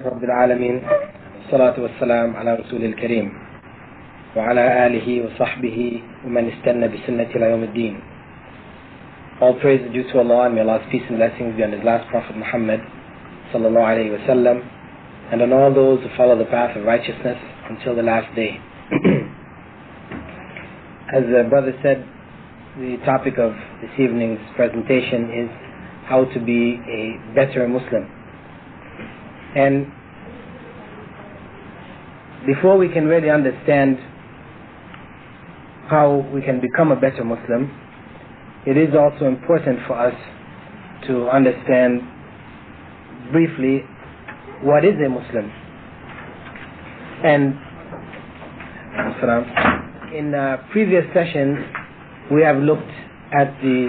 رب العالمين والصلاة والسلام على رسول الكريم وعلى آله وصحبه ومن استنى بسنة إلى يوم الدين. All praise is due to Allah, and may Allah's peace and blessings be on His last Prophet Muhammad sallallahu alayhi wa sallam, and on all those who follow the path of righteousness until the last day. As the brother said, the topic of this evening's presentation is how to be a better Muslim. And before we can really understand how we can become a better Muslim, it is also important for us to understand briefly what is a Muslim. And in previous sessions we have looked at the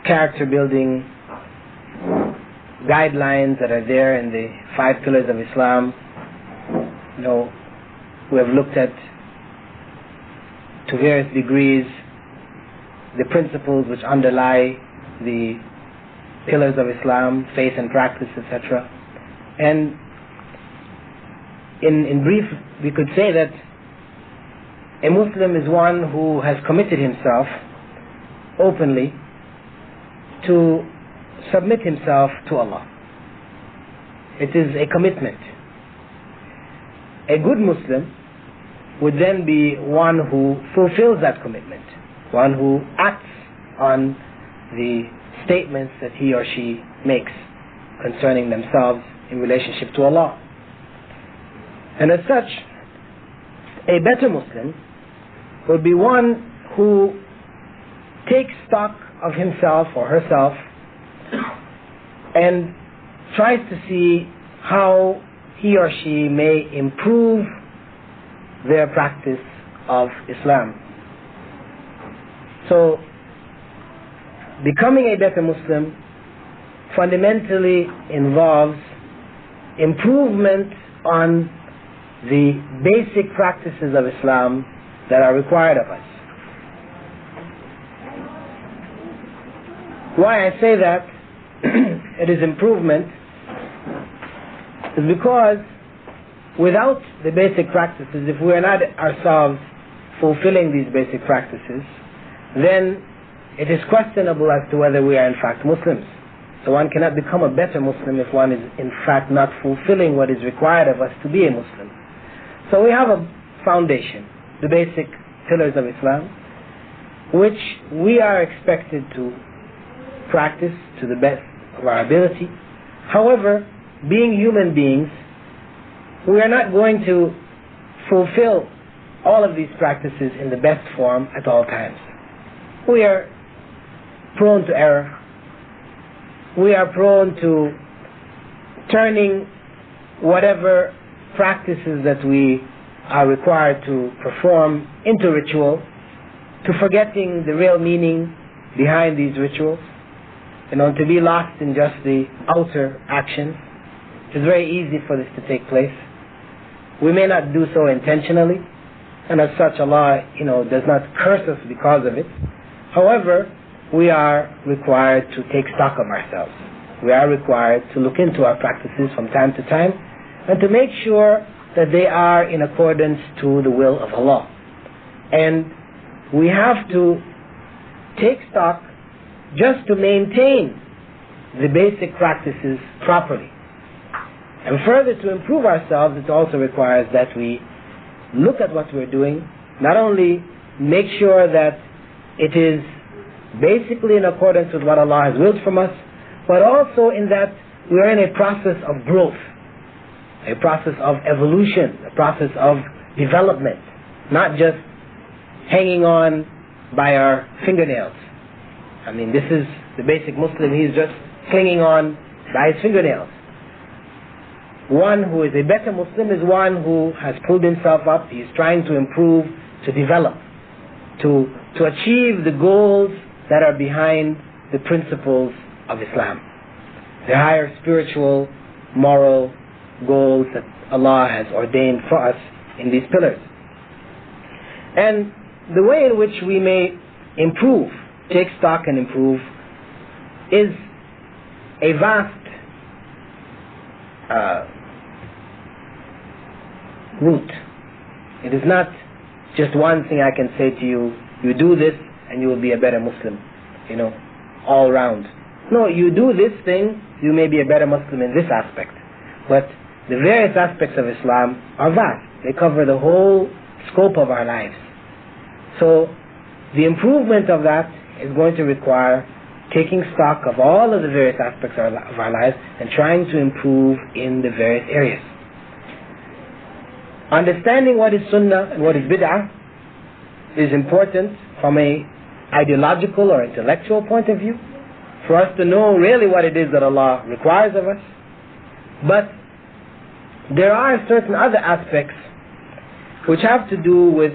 character building guidelines that are there in the 5 pillars of Islam. We have looked at, to various degrees, the principles which underlie the pillars of Islam, faith and practice, etc. And in brief, we could say that a Muslim is one who has committed himself openly to submit himself to Allah. It is a commitment. A good Muslim would then be one who fulfills that commitment, one who acts on the statements that he or she makes concerning themselves in relationship to Allah. And as such, a better Muslim would be one who takes stock of himself or herself and tries to see how he or she may improve their practice of Islam. So, becoming a better Muslim fundamentally involves improvement on the basic practices of Islam that are required of us. Why I say that it is improvement is because without the basic practices, if we are not ourselves fulfilling these basic practices, then it is questionable as to whether we are in fact Muslims. So one cannot become a better Muslim if one is in fact not fulfilling what is required of us to be a Muslim. So we have a foundation, the basic pillars of Islam, which we are expected to practice to the best of our ability. However, being human beings, we are not going to fulfill all of these practices in the best form at all times. We are prone to error. We are prone to turning whatever practices that we are required to perform into ritual, to forgetting the real meaning behind these rituals, to be lost in just the outer actions. It's very easy for this to take place. We may not do so intentionally, and as such Allah does not curse us because of it. However, we are required to take stock of ourselves. We are required to look into our practices from time to time and to make sure that they are in accordance to the will of Allah. And we have to take stock just to maintain the basic practices properly. And further, to improve ourselves, it also requires that we look at what we're doing, not only make sure that it is basically in accordance with what Allah has willed from us, but also in that we are in a process of growth, a process of evolution, a process of development, not just hanging on by our fingernails. This is the basic Muslim, he's just clinging on by his fingernails. One who is a better Muslim is one who has pulled himself up, he is trying to improve, to develop, to achieve the goals that are behind the principles of Islam, the higher spiritual, moral goals that Allah has ordained for us in these pillars. And the way in which we may improve, take stock and improve, is a vast root. It is not just one thing I can say to you, you do this and you will be a better Muslim, all round. No, you do this thing, you may be a better Muslim in this aspect. But the various aspects of Islam are vast. They cover the whole scope of our lives. So the improvement of that is going to require taking stock of all of the various aspects of our lives and trying to improve in the various areas. Understanding what is Sunnah and what is Bid'ah is important from a ideological or intellectual point of view, for us to know really what it is that Allah requires of us. But there are certain other aspects which have to do with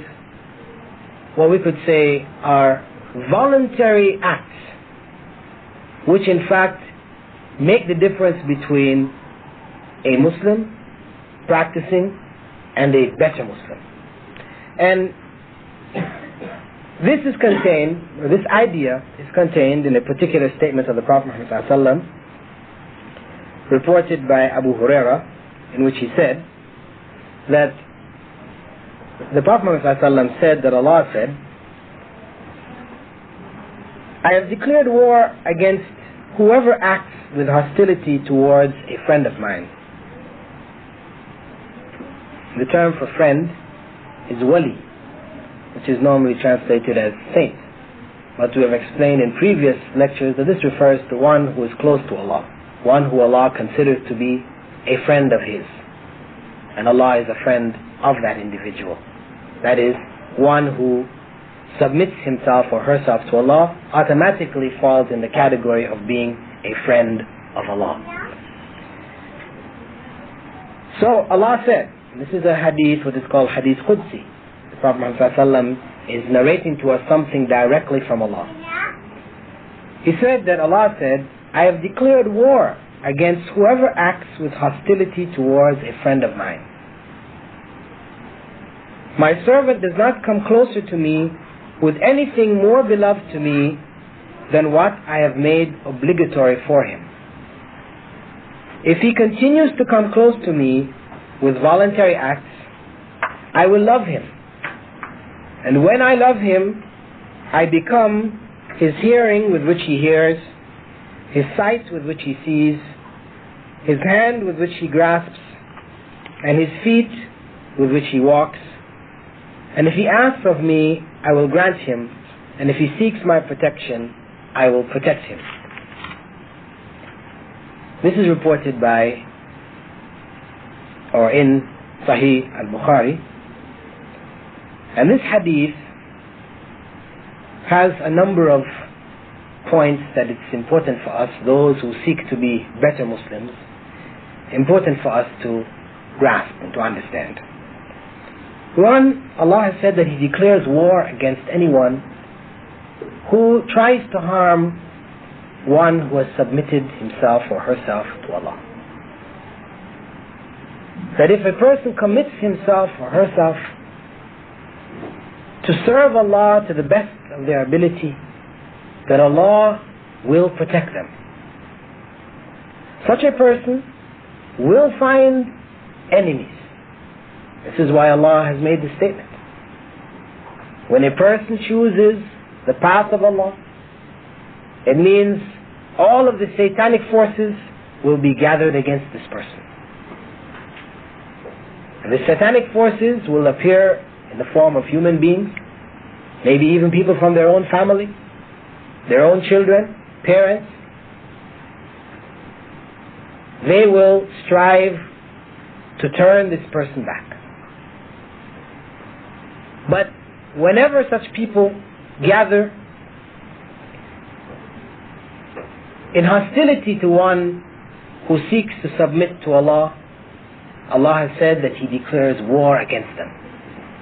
what we could say are voluntary acts, which in fact make the difference between a Muslim practicing and a better Muslim. And this is contained, or this idea is contained in a particular statement of the Prophet Muhammad ﷺ, reported by Abu Huraira, in which he said that the Prophet Muhammad ﷺ said that Allah said, I have declared war against whoever acts with hostility towards a friend of mine. The term for friend is wali, which is normally translated as saint. But we have explained in previous lectures that this refers to one who is close to Allah, one who Allah considers to be a friend of His. And Allah is a friend of that individual. That is, one who submits himself or herself to Allah automatically falls in the category of being a friend of Allah. So Allah said, this is a hadith, what is called Hadith Qudsi. The Prophet Muhammad ﷺ is narrating to us something directly from Allah. He said that Allah said, I have declared war against whoever acts with hostility towards a friend of mine. My servant does not come closer to me with anything more beloved to me than what I have made obligatory for him. If he continues to come close to me with voluntary acts, I will love him. And when I love him, I become his hearing with which he hears, his sight with which he sees, his hand with which he grasps, and his feet with which he walks. And if he asks of me, I will grant him, and if he seeks my protection, I will protect him. This is reported by, or in Sahih al-Bukhari. And this hadith has a number of points that it's important for us, those who seek to be better Muslims, important for us to grasp and to understand. One, Allah has said that He declares war against anyone who tries to harm one who has submitted himself or herself to Allah. That if a person commits himself or herself to serve Allah to the best of their ability, that Allah will protect them. Such a person will find enemies. This is why Allah has made this statement. When a person chooses the path of Allah, it means all of the satanic forces will be gathered against this person. And the satanic forces will appear in the form of human beings, maybe even people from their own family, their own children, parents. They will strive to turn this person back. But whenever such people gather in hostility to one who seeks to submit to Allah, Allah has said that He declares war against them.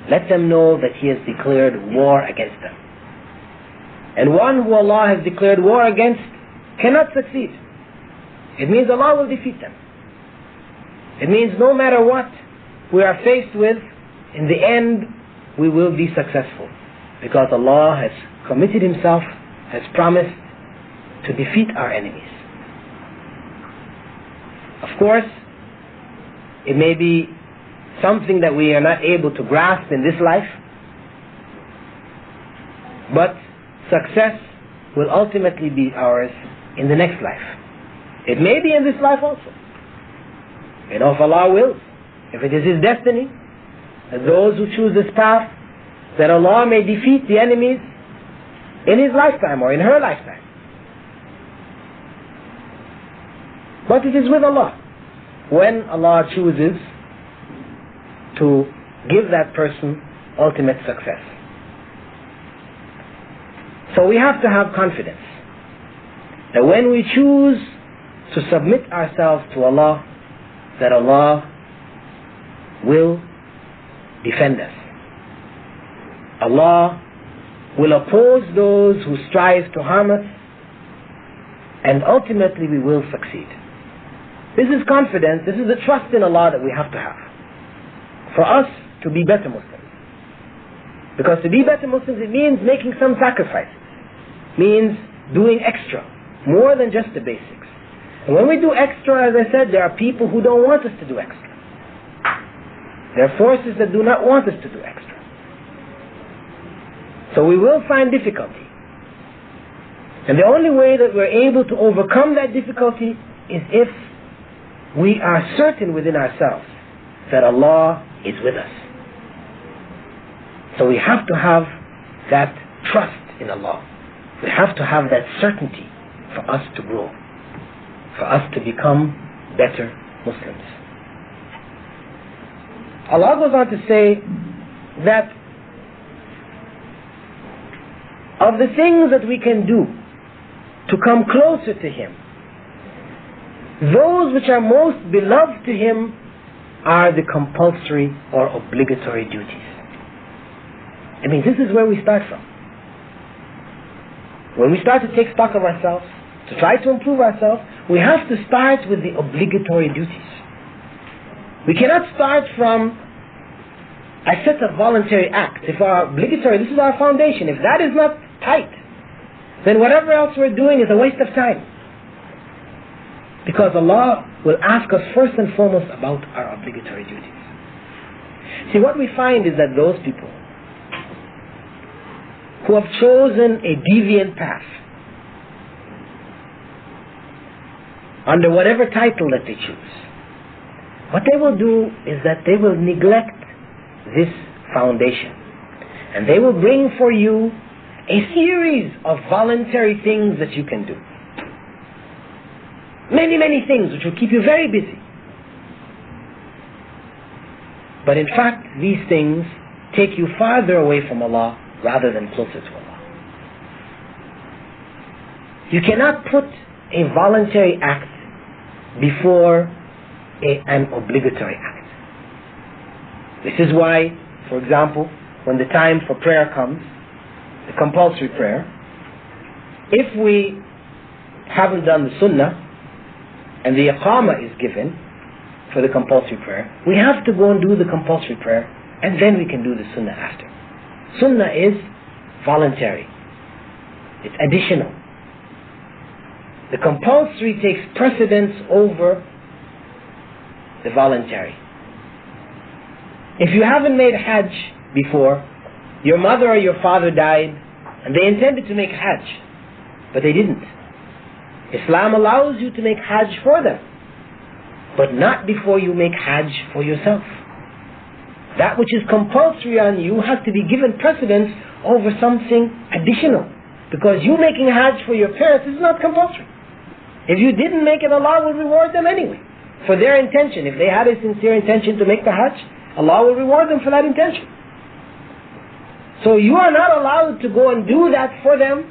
Let them know that He has declared war against them. And one who Allah has declared war against cannot succeed. It means Allah will defeat them. It means no matter what we are faced with, in the end we will be successful, because Allah has committed Himself, has promised to defeat our enemies. Of course, It may be something that we are not able to grasp in this life, but success will ultimately be ours in the next life. It may be in this life also. If Allah wills, if it is His destiny, that those who choose this path, that Allah may defeat the enemies in His lifetime or in her lifetime. But it is with Allah. When Allah chooses to give that person ultimate success. So we have to have confidence that when we choose to submit ourselves to Allah, that Allah will defend us. Allah will oppose those who strive to harm us, and ultimately we will succeed. This is confidence, this is the trust in Allah that we have to have for us to be better Muslims. Because to be better Muslims, it means making some sacrifices, means doing extra, more than just the basics. And when we do extra, as I said, there are people who don't want us to do extra. There are forces that do not want us to do extra. So we will find difficulty. And the only way that we're able to overcome that difficulty is if we are certain within ourselves that Allah is with us. So we have to have that trust in Allah. We have to have that certainty for us to grow, for us to become better Muslims. Allah goes on to say that of the things that we can do to come closer to Him, those which are most beloved to Him are the compulsory or obligatory duties. I mean, this is where we start from. When we start to take stock of ourselves, to try to improve ourselves, we have to start with the obligatory duties. We cannot start from a set of voluntary acts. If our obligatory, this is our foundation, if that is not tight, then whatever else we're doing is a waste of time. Because Allah will ask us first and foremost about our obligatory duties. See, what we find is that those people who have chosen a deviant path, under whatever title that they choose, what they will do is that they will neglect this foundation. And they will bring for you a series of voluntary things that you can do. Many, many things which will keep you very busy. But in fact, these things take you farther away from Allah rather than closer to Allah. You cannot put a voluntary act before an obligatory act. This is why, for example, when the time for prayer comes, the compulsory prayer, if we haven't done the sunnah and the iqamah is given for the compulsory prayer, we have to go and do the compulsory prayer and then we can do the sunnah after. Sunnah is voluntary. It's additional. The compulsory takes precedence over the voluntary. If you haven't made Hajj before, your mother or your father died and they intended to make Hajj, but they didn't. Islam allows you to make Hajj for them, but not before you make Hajj for yourself. That which is compulsory on you has to be given precedence over something additional, because you making Hajj for your parents is not compulsory. If you didn't make it, Allah will reward them anyway for their intention. If they had a sincere intention to make the Hajj, Allah will reward them for that intention. So you are not allowed to go and do that for them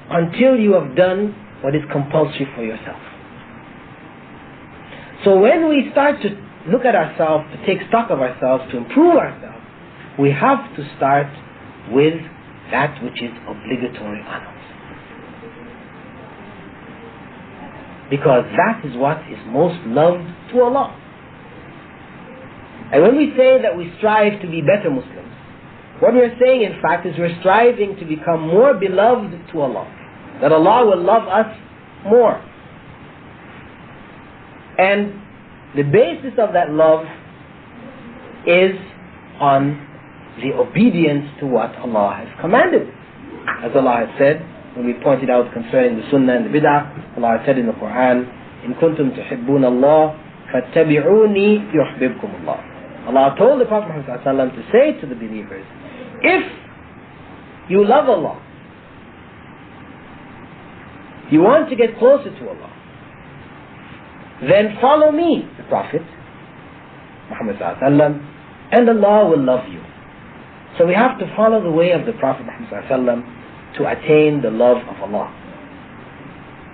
until you have done what is compulsory for yourself. So when we start to look at ourselves, to take stock of ourselves, to improve ourselves, we have to start with that which is obligatory on us. Because that is what is most loved to Allah. And when we say that we strive to be better Muslims, what we're saying in fact is we're striving to become more beloved to Allah, that Allah will love us more. And the basis of that love is on the obedience to what Allah has commanded. As Allah has said, when we pointed out concerning the Sunnah and the Bid'ah, Allah has said in the Qur'an, إِن كُنتُمْ تُحِبُّونَ اللَّهَ فَاتَّبِعُونِي يُحْبِبْكُمُ اللَّهُ. Allah told the Prophet ﷺ to say to the believers, if you love Allah, you want to get closer to Allah, then follow me, the Prophet Muhammad ﷺ, and Allah will love you. So we have to follow the way of the Prophet Muhammad ﷺ to attain the love of Allah.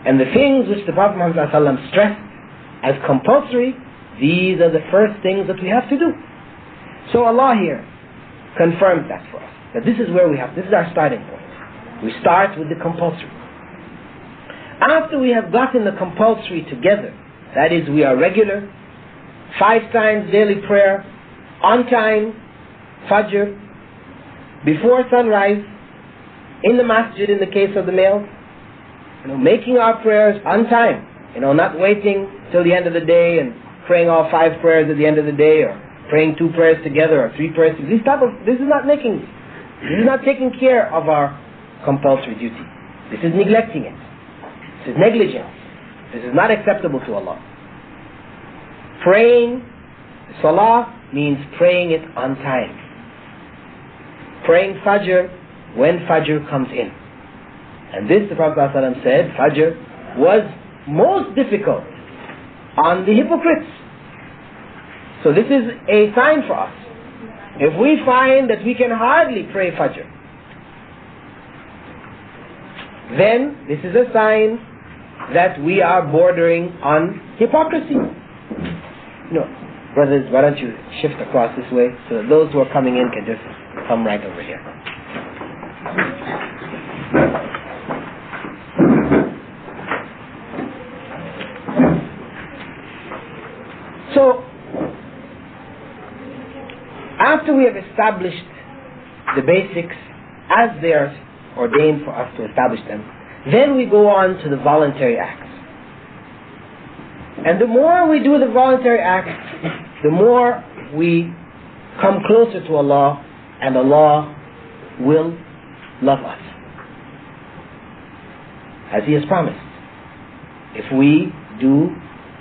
And the things which the Prophet Muhammad ﷺ stressed as compulsory, these are the first things that we have to do. So Allah here confirms that for us, that this is where this is our starting point. We start with the compulsory. After we have gotten the compulsory together, that is, we are regular, 5 times daily prayer, on time, Fajr, before sunrise, in the masjid in the case of the male, making our prayers on time, not waiting till the end of the day and praying all 5 prayers at the end of the day, or praying 2 prayers together or 3 prayers together. This is not taking care of our compulsory duty. This is neglecting it. This is negligence. This is not acceptable to Allah. Praying Salah means praying it on time. Praying Fajr when Fajr comes in. And this, the Prophet ﷺ said, Fajr was most difficult on the hypocrites. So this is a sign for us. If we find that we can hardly pray Fajr, then this is a sign that we are bordering on hypocrisy. Brothers, why don't you shift across this way so that those who are coming in can just come right over here. So, after we have established the basics as they are ordained for us to establish them, then we go on to the voluntary acts. And the more we do the voluntary acts, the more we come closer to Allah, and Allah will love us, as He has promised. If we do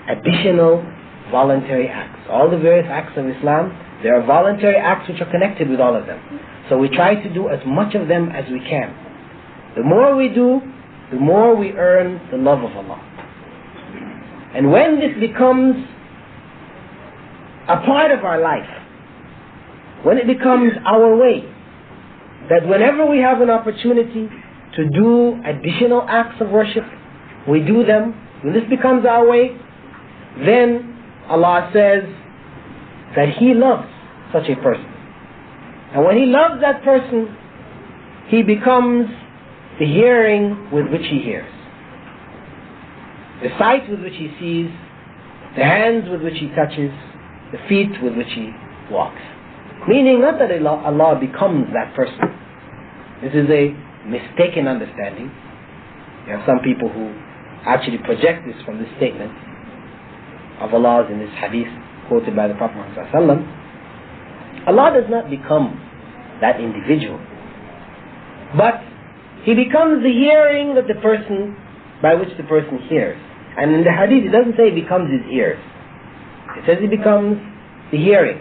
additional voluntary acts, all the various acts of Islam, there are voluntary acts which are connected with all of them. So we try to do as much of them as we can. The more we do, the more we earn the love of Allah. And when this becomes a part of our life, when it becomes our way, that whenever we have an opportunity to do additional acts of worship, we do them, when this becomes our way, then Allah says that He loves such a person. And when He loves that person, he becomes the hearing with which he hears, the sight with which he sees, the hands with which he touches, the feet with which he walks. Meaning not that Allah becomes that person. This is a mistaken understanding. There are some people who actually project this from this statement of Allah's in this hadith quoted by the Prophet ﷺ. Allah does not become that individual, but He becomes the hearing that the person, by which the person hears. And in the hadith it doesn't say He becomes his ears. It says He becomes the hearing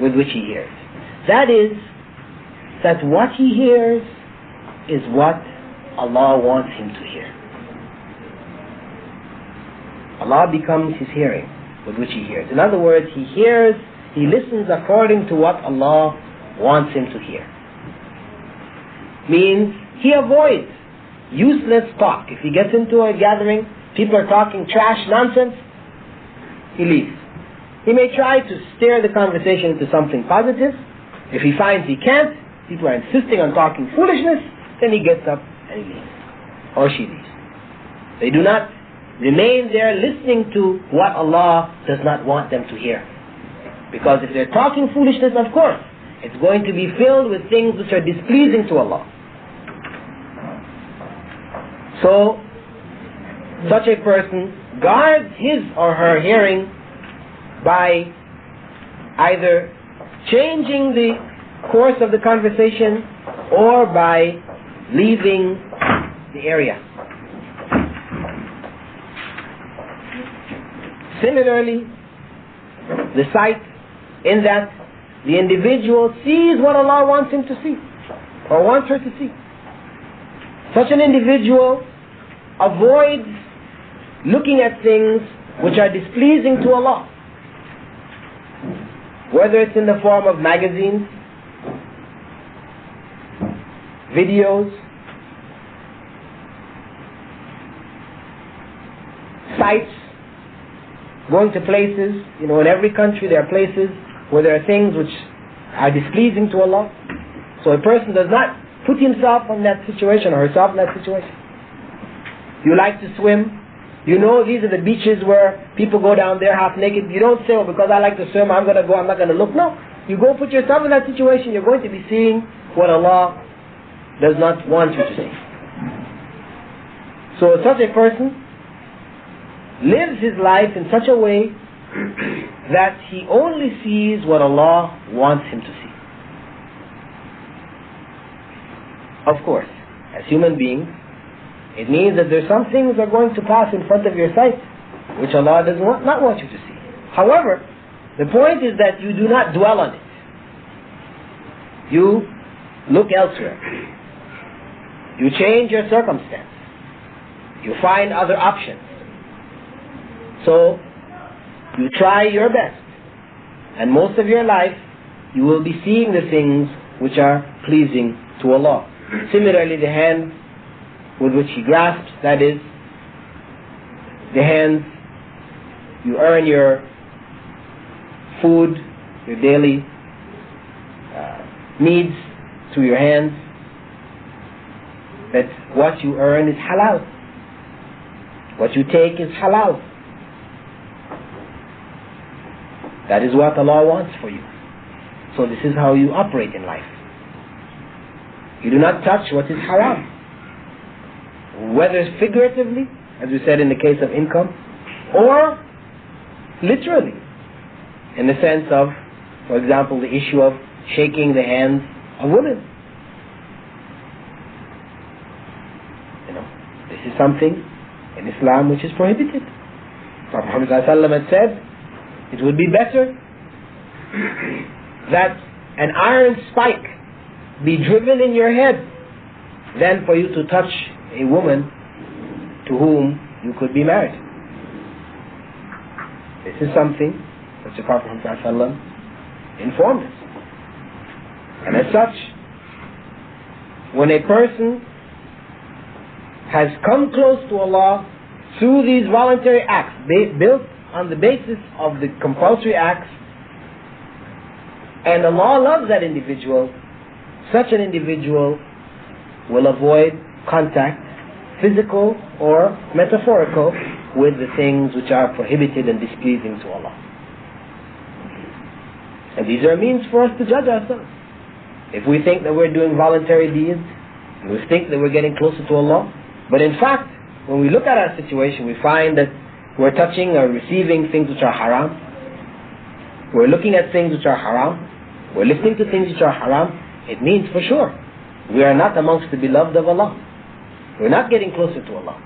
with which he hears. That is, that what he hears is what Allah wants him to hear. Allah becomes his hearing with which he hears. In other words, he hears, he listens according to what Allah wants him to hear. Means he avoids useless talk. If he gets into a gathering, people are talking trash, nonsense, he leaves. He may try to steer the conversation into something positive. If he finds he can't, people are insisting on talking foolishness, then he gets up and he leaves. Or she leaves. They do not remain there listening to what Allah does not want them to hear. Because if they're talking foolishness, of course, it's going to be filled with things which are displeasing to Allah. So, such a person guards his or her hearing by either changing the course of the conversation or by leaving the area. Similarly, the sight, in that the individual sees what Allah wants him to see or wants her to see. Such an individual avoids looking at things which are displeasing to Allah, whether it's in the form of magazines, videos, sites, going to places. In every country there are places where there are things which are displeasing to Allah. So a person does not put himself in that situation or herself in that situation. You like to swim. These are the beaches where people go down there half naked. You don't say, because I like to swim, I'm going to go, I'm not going to look. No. You go put yourself in that situation, you're going to be seeing what Allah does not want you to see. So such a person lives his life in such a way that he only sees what Allah wants him to see. Of course, as human beings, it means that there's some things that are going to pass in front of your sight which Allah does not want you to see. However, the point is that you do not dwell on it. You look elsewhere. You change your circumstance. You find other options. So, you try your best. And most of your life, you will be seeing the things which are pleasing to Allah. Similarly, the hand with which he grasps, that is, the hands, you earn your food, your daily needs through your hands, that what you earn is halal. What you take is halal. That is what Allah wants for you. So this is how you operate in life. You do not touch what is haram. Whether figuratively, as we said in the case of income, or literally, in the sense of, for example, the issue of shaking the hands of women. This is something in Islam which is prohibited. Prophet Muhammad ﷺ had said, it would be better that an iron spike be driven in your head than for you to touch a woman to whom you could be married. This is something that the Prophet Muhammad ﷺ informed us. And as such, when a person has come close to Allah through these voluntary acts built on the basis of the compulsory acts, and Allah loves that individual, such an individual will avoid contact, physical or metaphorical, with the things which are prohibited and displeasing to Allah. And these are means for us to judge ourselves. If we think that we're doing voluntary deeds, and we think that we're getting closer to Allah, but in fact, when we look at our situation, we find that we're touching or receiving things which are haram, we're looking at things which are haram, we're listening to things which are haram, it means for sure we are not amongst the beloved of Allah. We're not getting closer to Allah.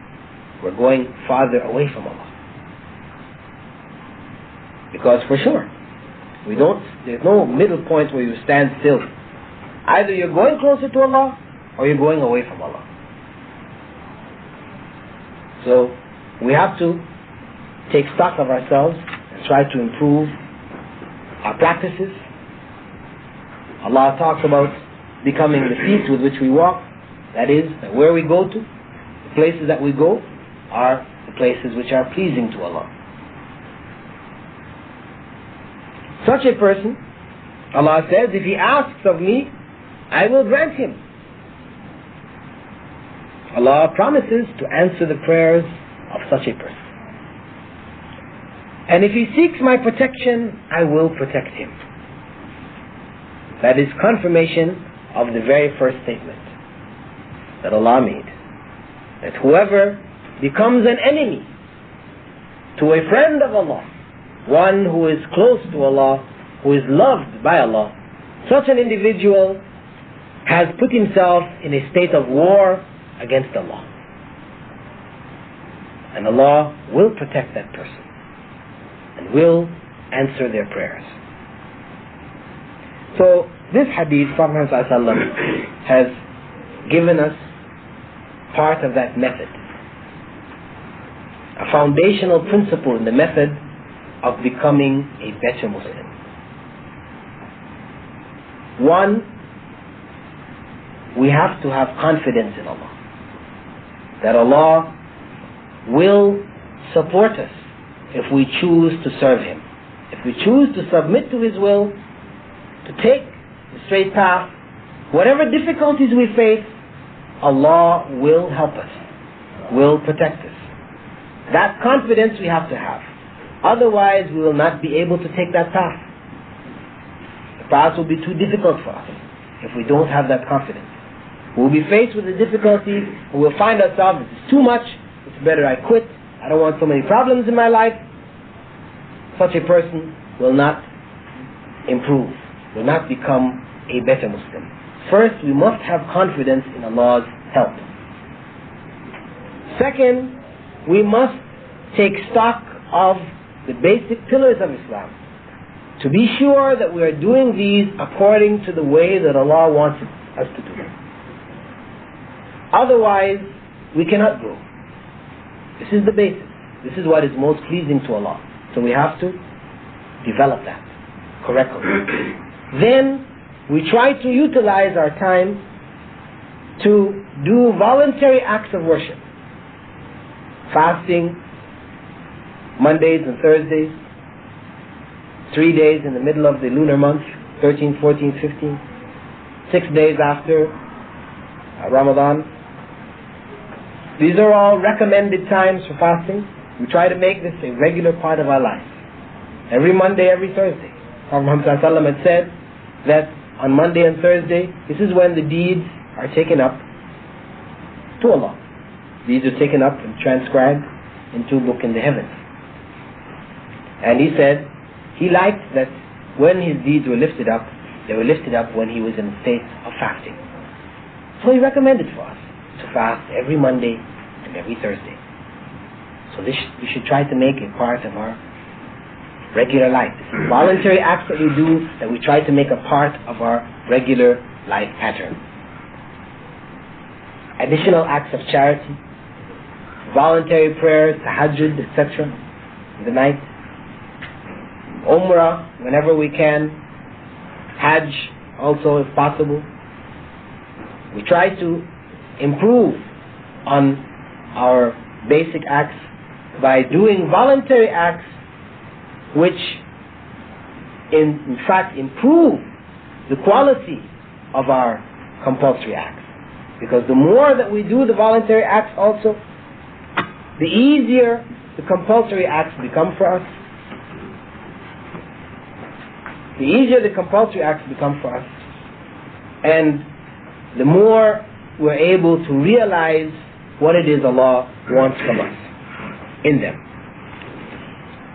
We're going farther away from Allah. Because for sure, there's no middle point where you stand still. Either you're going closer to Allah or you're going away from Allah. So we have to take stock of ourselves and try to improve our practices. Allah talks about becoming the feet with which we walk. That is, that where we go to, the places that we go are the places which are pleasing to Allah. Such a person, Allah says, if he asks of me, I will grant him. Allah promises to answer the prayers of such a person. And if he seeks my protection, I will protect him. That is confirmation of the very first statement that Allah made. That whoever becomes an enemy to a friend of Allah, one who is close to Allah, who is loved by Allah, such an individual has put himself in a state of war against Allah. And Allah will protect that person and will answer their prayers. So this hadith, Prophet ﷺ has given us part of that method, a foundational principle in the method of becoming a better Muslim. One, we have to have confidence in Allah, that Allah will support us if we choose to serve Him, if we choose to submit to His will, to take the straight path. Whatever difficulties we face, Allah will help us, will protect us. That confidence we have to have. Otherwise we will not be able to take that path. The path will be too difficult for us if we don't have that confidence. We'll be faced with a difficulty and we'll find ourselves, it's too much, it's better I quit, I don't want so many problems in my life. Such a person will not improve, will not become a better Muslim. First, we must have confidence in Allah's help. Second, we must take stock of the basic pillars of Islam, to be sure that we are doing these according to the way that Allah wants us to do them. Otherwise, we cannot grow. This is the basis. This is what is most pleasing to Allah. So we have to develop that correctly. Then we try to utilize our time to do voluntary acts of worship. Fasting, Mondays and Thursdays, 3 days in the middle of the lunar month, 13, 14, 15, 6 days after Ramadan. These are all recommended times for fasting. We try to make this a regular part of our life. Every Monday, every Thursday. Prophet ﷺ had said that on Monday and Thursday, this is when the deeds are taken up to Allah. These are taken up and transcribed into a book in the heavens. And he said, he liked that when his deeds were lifted up, they were lifted up when he was in a state of fasting. So he recommended for us to fast every Monday and every Thursday. So this we should try to make it part of our regular life. This is voluntary acts that we do, that we try to make a part of our regular life pattern. Additional acts of charity, voluntary prayers, tahajjud, etc. in the night. Umrah whenever we can. Hajj also if possible. We try to improve on our basic acts by doing voluntary acts which in fact improve the quality of our compulsory acts. Because the more that we do the voluntary acts also, the easier the compulsory acts become for us. The easier the compulsory acts become for us, and the more we're able to realize what it is Allah wants from us in them.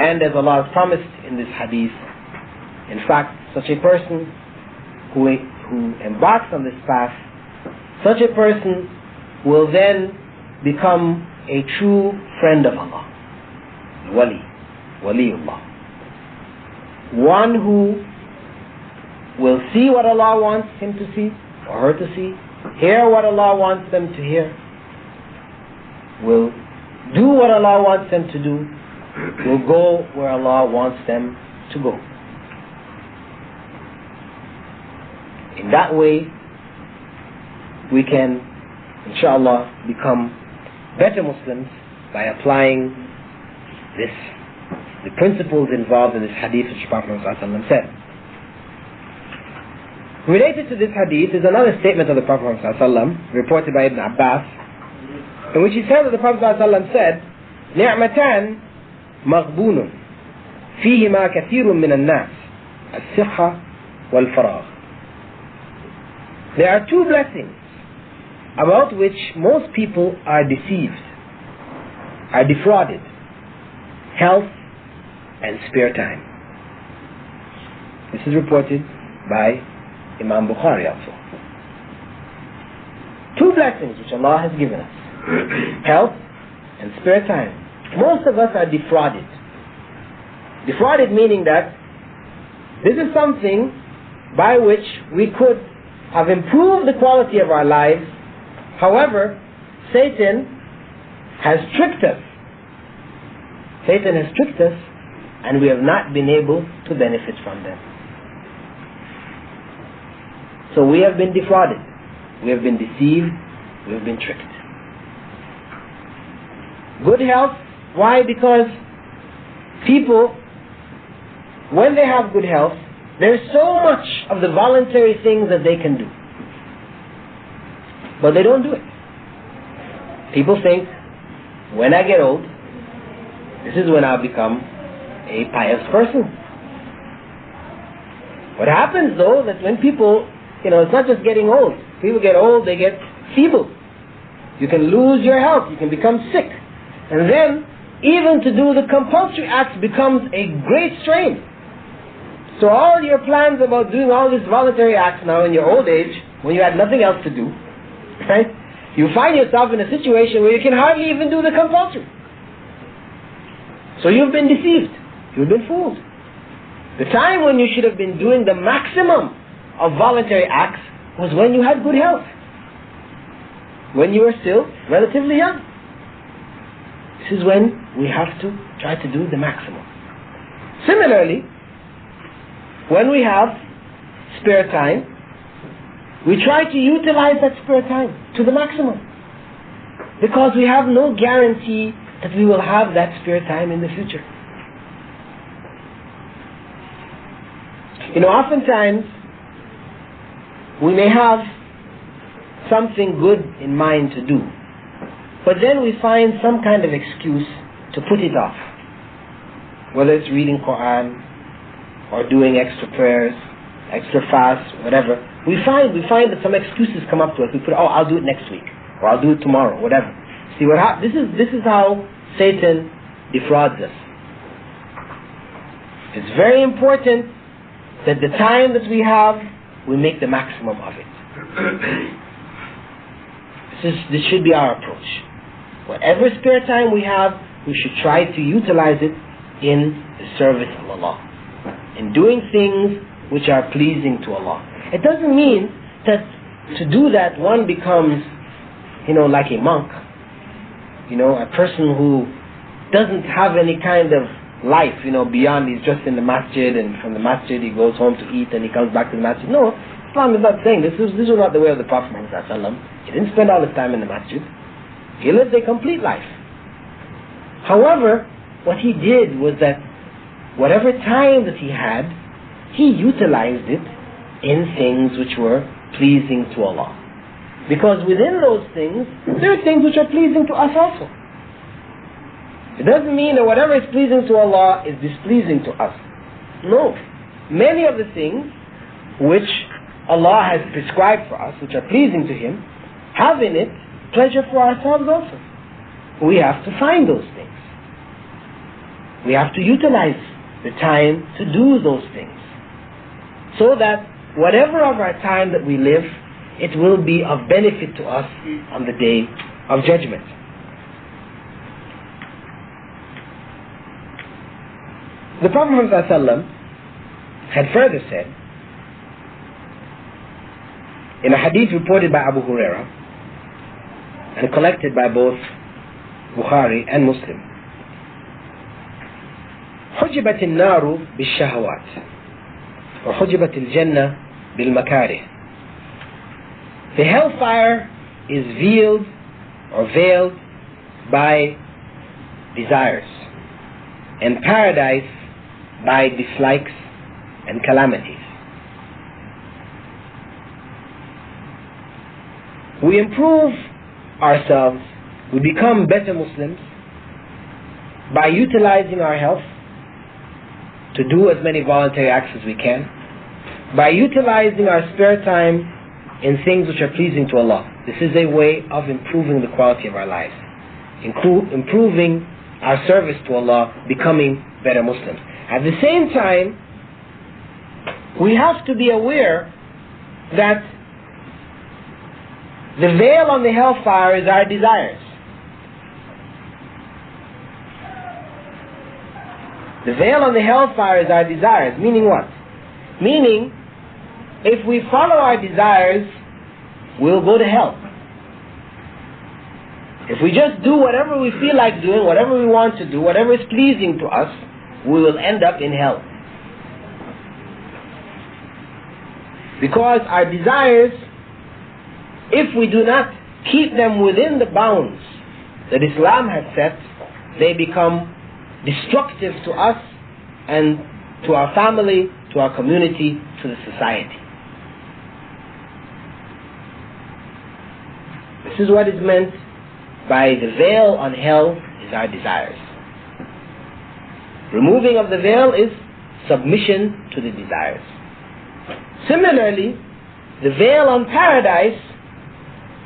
And as Allah has promised in this hadith, in fact, such a person who embarks on this path, such a person will then become a true friend of Allah, waliullah. One who will see what Allah wants him to see, or her to see, hear what Allah wants them to hear, will do what Allah wants them to do, will go where Allah wants them to go. In that way, we can, inshallah, become better Muslims by applying the principles involved in this hadith which Prophet ﷺ said. Related to this hadith is another statement of the Prophet ﷺ, reported by Ibn Abbas, in which he said that the Prophet ﷺ said, نعمتان مغبون فيهما كثير من الناس الصحة والفراغ. There are two blessings about which most people are deceived, are defrauded: health and spare time. This is reported by Imam Bukhari also. Two blessings which Allah has given us: health and spare time. Most of us are defrauded. Defrauded meaning that this is something by which we could have improved the quality of our lives. However, Satan has tricked us. Satan has tricked us, and we have not been able to benefit from them. So we have been defrauded. We have been deceived. We have been tricked. Good health. Why? Because people, when they have good health, there's so much of the voluntary things that they can do, but they don't do it. People think, when I get old, this is when I'll become a pious person. What happens though, that when people, it's not just getting old. People get old, they get feeble. You can lose your health, you can become sick. And then, even to do the compulsory acts becomes a great strain. So all your plans about doing all these voluntary acts now in your old age, when you had nothing else to do, right? You find yourself in a situation where you can hardly even do the compulsory. So you've been deceived. You've been fooled. The time when you should have been doing the maximum of voluntary acts was when you had good health, when you were still relatively young. This is when we have to try to do the maximum. Similarly, when we have spare time, we try to utilize that spare time to the maximum, because we have no guarantee that we will have that spare time in the future. Oftentimes we may have something good in mind to do, but then we find some kind of excuse to put it off. Whether it's reading Qur'an, or doing extra prayers, extra fasts, whatever. We find that some excuses come up to us. We put, I'll do it next week, or I'll do it tomorrow, whatever. See what happens? This is how Satan defrauds us. It's very important that the time that we have, we make the maximum of it. This should be our approach. Whatever spare time we have, we should try to utilize it in the service of Allah, in doing things which are pleasing to Allah. It doesn't mean that to do that one becomes, like a monk, a person who doesn't have any kind of life, beyond he's just in the masjid, and from the masjid he goes home to eat and he comes back to the masjid. No, Islam is not saying this was not the way of the Prophet Muhammad ﷺ. He didn't spend all his time in the masjid. He lived a complete life. However, what he did was that whatever time that he had, he utilized it in things which were pleasing to Allah. Because within those things, there are things which are pleasing to us also. It doesn't mean that whatever is pleasing to Allah is displeasing to us. No. Many of the things which Allah has prescribed for us, which are pleasing to Him, have in it pleasure for ourselves also. We have to find those things. We have to utilize the time to do those things, so that whatever of our time that we live, it will be of benefit to us on the day of judgment. The Prophet Muhammad ﷺ had further said, in a hadith reported by Abu Hurairah and collected by both Bukhari and Muslim, حجبت النار بالشهوات وحجبت الجنة بالمكاره. The hellfire is veiled or veiled by desires, and paradise by dislikes and calamities. We improve ourselves, we become better Muslims by utilizing our health to do as many voluntary acts as we can, by utilizing our spare time in things which are pleasing to Allah. This is a way of improving the quality of our lives, improving our service to Allah, becoming better Muslims. At the same time, we have to be aware that the veil on the hellfire is our desires. The veil on the hellfire is our desires. Meaning what? Meaning, if we follow our desires, we'll go to hell. If we just do whatever we feel like doing, whatever we want to do, whatever is pleasing to us, we will end up in hell. Because our desires, if we do not keep them within the bounds that Islam has set, they become destructive to us and to our family, to our community, to the society. This is what is meant by the veil on hell is our desires. Removing of the veil is submission to the desires. Similarly, the veil on paradise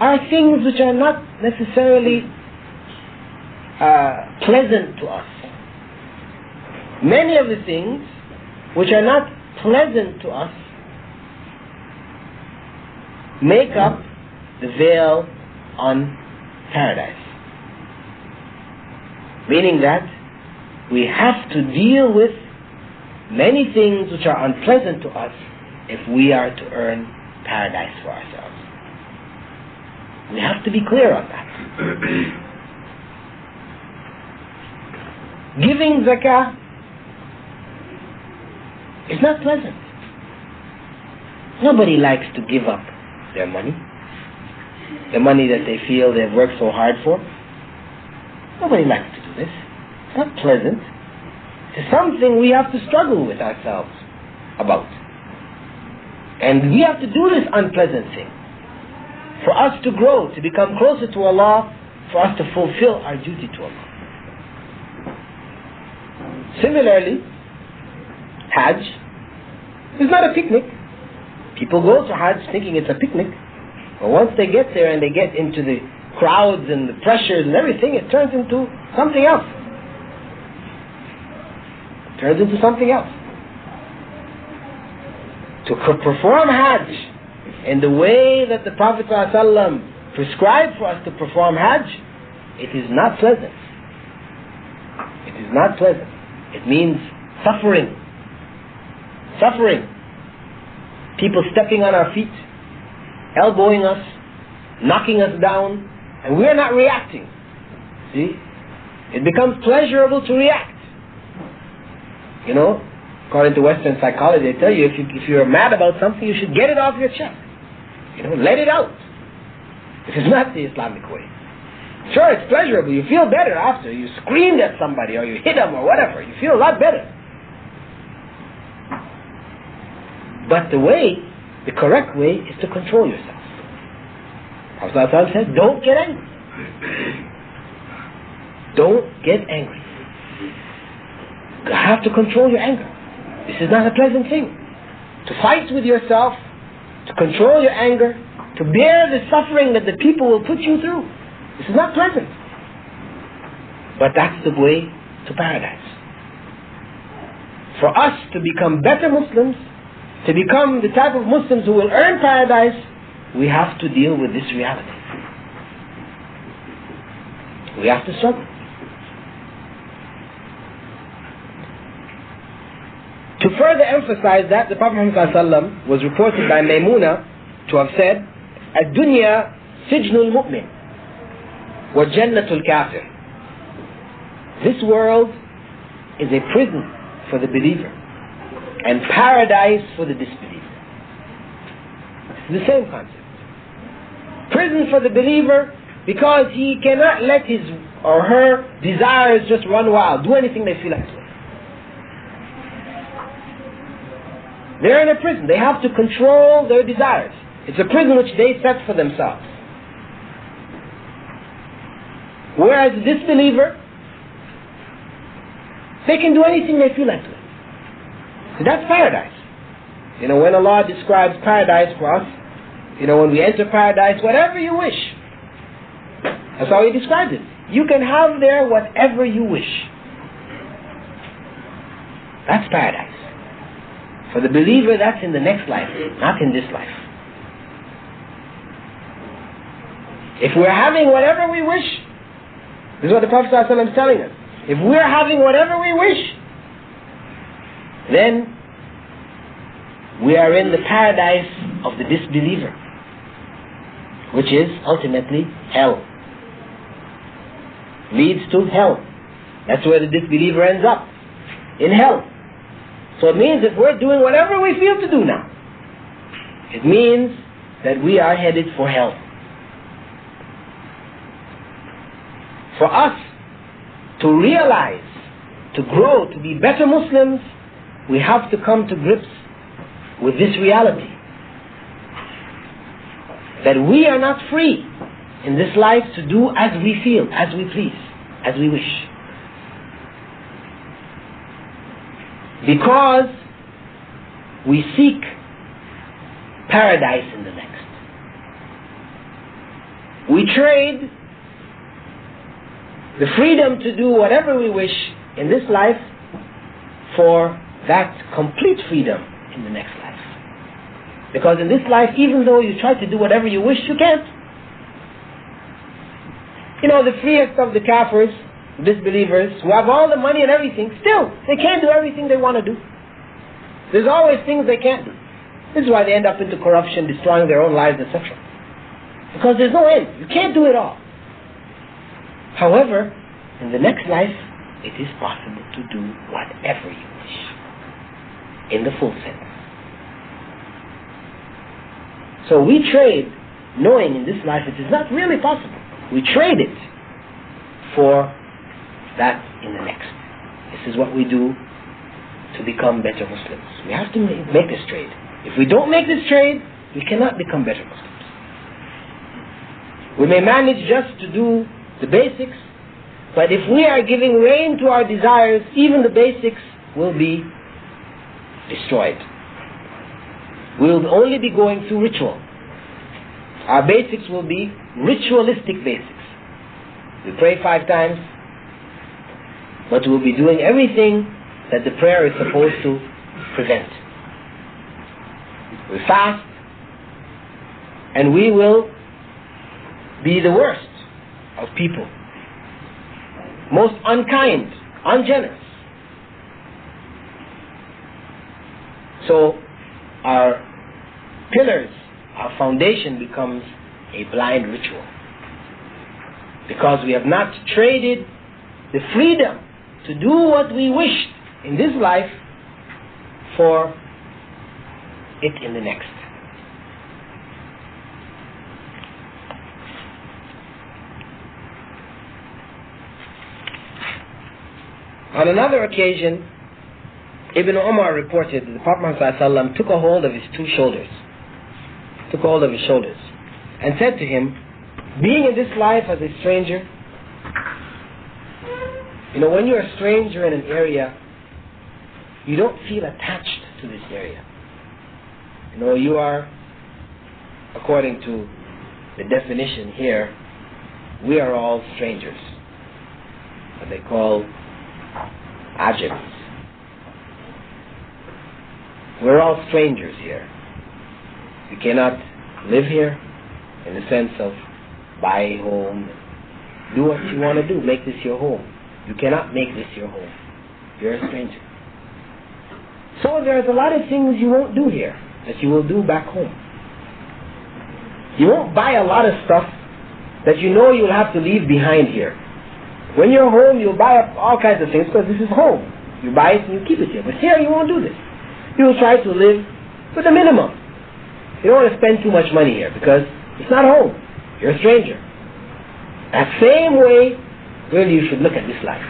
are things which are not necessarily pleasant to us. Many of the things which are not pleasant to us make up the veil on paradise. Meaning that we have to deal with many things which are unpleasant to us if we are to earn paradise for ourselves. We have to be clear on that. Giving zakah is not pleasant. Nobody likes to give up their money. The money that they feel they've worked so hard for. Nobody likes to do this. It's not pleasant. It's something we have to struggle with ourselves about. And we have to do this unpleasant thing for us to grow, to become closer to Allah, for us to fulfill our duty to Allah. Similarly, Hajj is not a picnic. People go to Hajj thinking it's a picnic. But once they get there and they get into the crowds and the pressures and everything, it turns into something else. It turns into something else. To perform Hajj in the way that the Prophet ﷺ prescribed for us to perform Hajj, it is not pleasant. It is not pleasant. It means suffering. Suffering. People stepping on our feet, elbowing us, knocking us down, and we're not reacting. See? It becomes pleasurable to react. You know, according to Western psychology, they tell you if you're mad about something, you should get it off your chest. You know, let it out. This is not the Islamic way. Sure, it's pleasurable. You feel better after. You screamed at somebody or you hit them or whatever. You feel a lot better. But the correct way is to control yourself. Prophet said, don't get angry. Don't get angry. You have to control your anger. This is not a pleasant thing. To fight with yourself, to control your anger, to bear the suffering that the people will put you through. This is not pleasant. But that's the way to paradise. For us to become better Muslims, to become the type of Muslims who will earn paradise, we have to deal with this reality. We have to struggle. To further emphasize that, the Prophet ﷺ was reported by Ameenah to have said, "Ad-dunya sijnul mu'min wa jannatul kafir." This world is a prison for the believer and paradise for the disbeliever. It's the same concept. Prison for the believer because he cannot let his or her desires just run wild, do anything they feel like doing. They're in a prison. They have to control their desires. It's a prison which they set for themselves. Whereas the disbeliever, they can do anything they feel like doing. So that's paradise. You know, when Allah describes paradise for us, you know, when we enter paradise, whatever you wish. That's how He described it. You can have there whatever you wish. That's paradise. For the believer, that's in the next life, not in this life. If we're having whatever we wish, this is what the Prophet ﷺ is telling us. If we're having whatever we wish, then we are in the paradise of the disbeliever, which is ultimately hell. Leads to hell. That's where the disbeliever ends up, in hell. So it means if we're doing whatever we feel to do now, it means that we are headed for hell. For us to realize, to grow, to be better Muslims, we have to come to grips with this reality, that we are not free in this life to do as we feel, as we please, as we wish. Because we seek paradise in the next. We trade the freedom to do whatever we wish in this life for that complete freedom in the next life. Because in this life, even though you try to do whatever you wish, you can't. You know, the freest of the kafirs, disbelievers, who have all the money and everything, still, they can't do everything they want to do. There's always things they can't do. This is why they end up into corruption, destroying their own lives, etc. Because there's no end. You can't do it all. However, in the next life, it is possible to do whatever you wish, in the full sense. So we trade, knowing in this life it is not really possible. We trade it for that in the next. This is what we do to become better Muslims. We have to make this trade. If we don't make this trade, we cannot become better Muslims. We may manage just to do the basics, but if we are giving rein to our desires, even the basics will be destroyed. We'll only be going through ritual. Our basics will be ritualistic basics. We pray 5 times, but we'll be doing everything that the prayer is supposed to prevent. We fast, and we will be the worst of people, most unkind, ungenerous. So our pillars, our foundation becomes a blind ritual, because we have not traded the freedom to do what we wished in this life for it in the next. On another occasion, Ibn Umar reported that the Prophet ﷺ took a hold of his 2 shoulders, and said to him, being in this life as a stranger, you know, when you're a stranger in an area, you don't feel attached to this area. You know, you are, according to the definition here, we are all strangers, what they call ajams. We're all strangers here. You cannot live here in the sense of buy a home, do what you want to do, make this your home. You cannot make this your home. You're a stranger. So there's a lot of things you won't do here that you will do back home. You won't buy a lot of stuff that you know you'll have to leave behind here. When you're home, you'll buy up all kinds of things because this is home. You buy it and you keep it here. But here you won't do this. You'll try to live with a minimum. You don't want to spend too much money here because it's not home. You're a stranger. That same way, really, you should look at this life.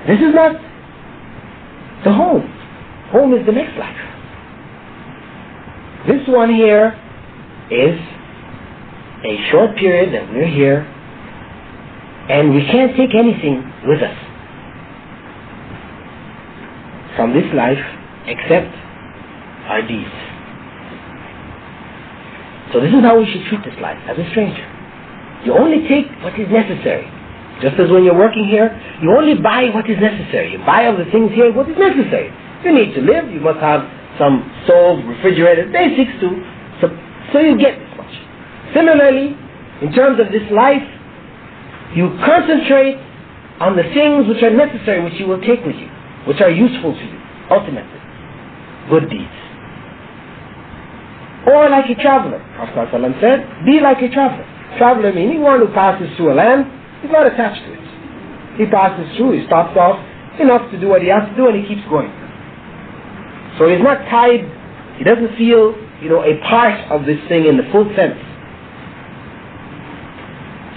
This is not the home. Home is the next life. This one here is a short period that we're here, and we can't take anything with us from this life except our deeds. So this is how we should treat this life, as a stranger. You only take what is necessary. Just as when you're working here, you only buy what is necessary. You buy of the things here what is necessary. You need to live, you must have some stove, refrigerator, basics too. So you get this much. Similarly, in terms of this life, you concentrate on the things which are necessary, which you will take with you, which are useful to you, ultimately. Good deeds. Or like a traveler. Prophet ﷺ said, be like a traveler. Traveler meaning one who passes through a land, he's not attached to it. He passes through, he stops off enough to do what he has to do, and he keeps going. So he's not tied, he doesn't feel, a part of this thing in the full sense.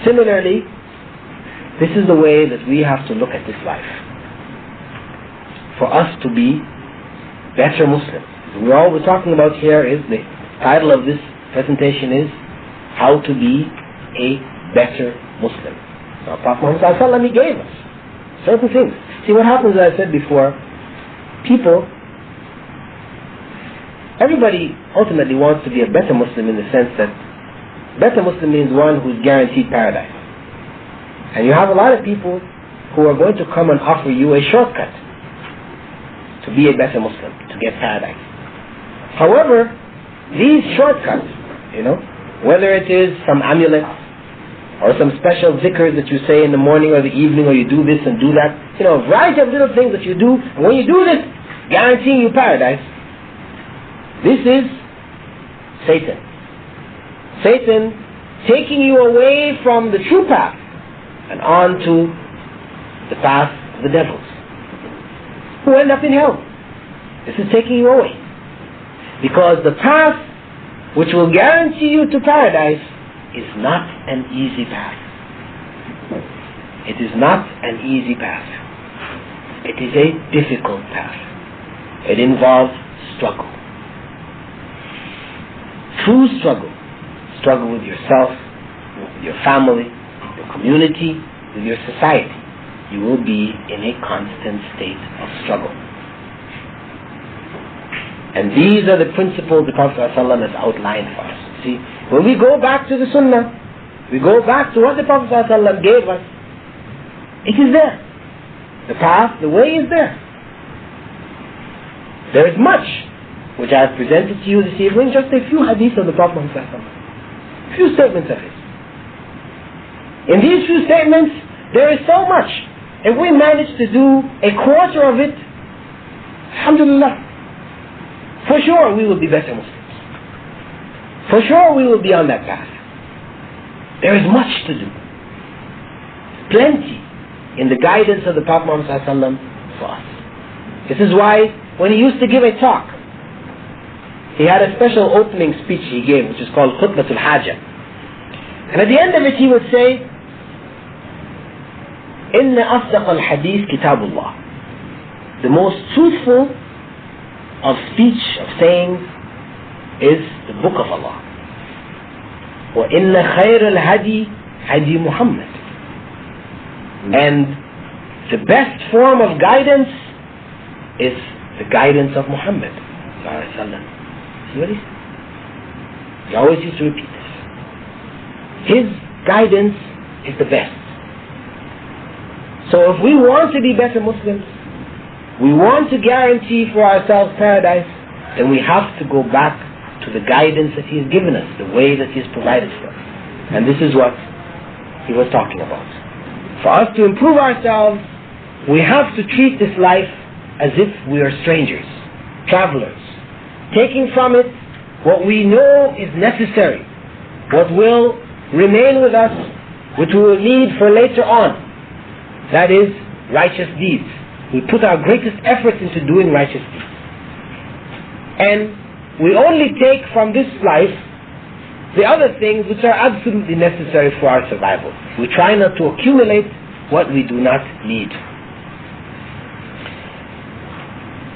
Similarly, this is the way that we have to look at this life. For us to be better Muslims. All we're talking about here is, the title of this presentation is, how to be a better Muslim. Now, Prophet Muhammad ﷺ, he gave us certain things. See, what happens, as I said before, everybody ultimately wants to be a better Muslim, in the sense that better Muslim means one who's guaranteed paradise. And you have a lot of people who are going to come and offer you a shortcut to be a better Muslim, to get paradise. However, these shortcuts, whether it is some amulet or some special zikrs that you say in the morning or the evening, or you do this and do that, a variety of little things that you do, and when you do this, guaranteeing you paradise, this is Satan. Satan taking you away from the true path and on to the path of the devils, who end up in hell. This is taking you away. Because the path which will guarantee you to paradise is not an easy path. It is not an easy path. It is a difficult path. It involves struggle. True struggle. Struggle with yourself, with your family, your community, with your society. You will be in a constant state of struggle. And these are the principles the Prophet ﷺ has outlined for us. See, when we go back to the Sunnah, we go back to what the Prophet ﷺ gave us, it is there. The path, the way is there. There is much which I have presented to you this evening, just a few hadiths of the Prophet ﷺ. A few statements of his. In these few statements, there is so much. If we manage to do a quarter of it, alhamdulillah, for sure we will be better Muslims. For sure we will be on that path. There is much to do. Plenty in the guidance of the Prophet Muhammad ﷺ for us. This is why when he used to give a talk, he had a special opening speech he gave, which is called Khutbatul Hajah. And at the end of it he would say, إِنَّ أَصْدَقَ الْحَدِيثِ كِتَابُ اللَّهِ. The most truthful of speech, of sayings, is the book of Allah. وَإِنَّ خَيْرَ الْهَدِي هَدِي مُحَمَّدٍ. And the best form of guidance is the guidance of Muhammad. See what he said? He always used to repeat this. His guidance is the best. So if we want to be better Muslims, we want to guarantee for ourselves paradise, then we have to go back to the guidance that He has given us, the way that He has provided for us. And this is what he was talking about. For us to improve ourselves, we have to treat this life as if we are strangers, travelers, taking from it what we know is necessary, what will remain with us, which we will need for later on. That is righteous deeds. We put our greatest efforts into doing righteous deeds. And we only take from this life the other things which are absolutely necessary for our survival. We try not to accumulate what we do not need.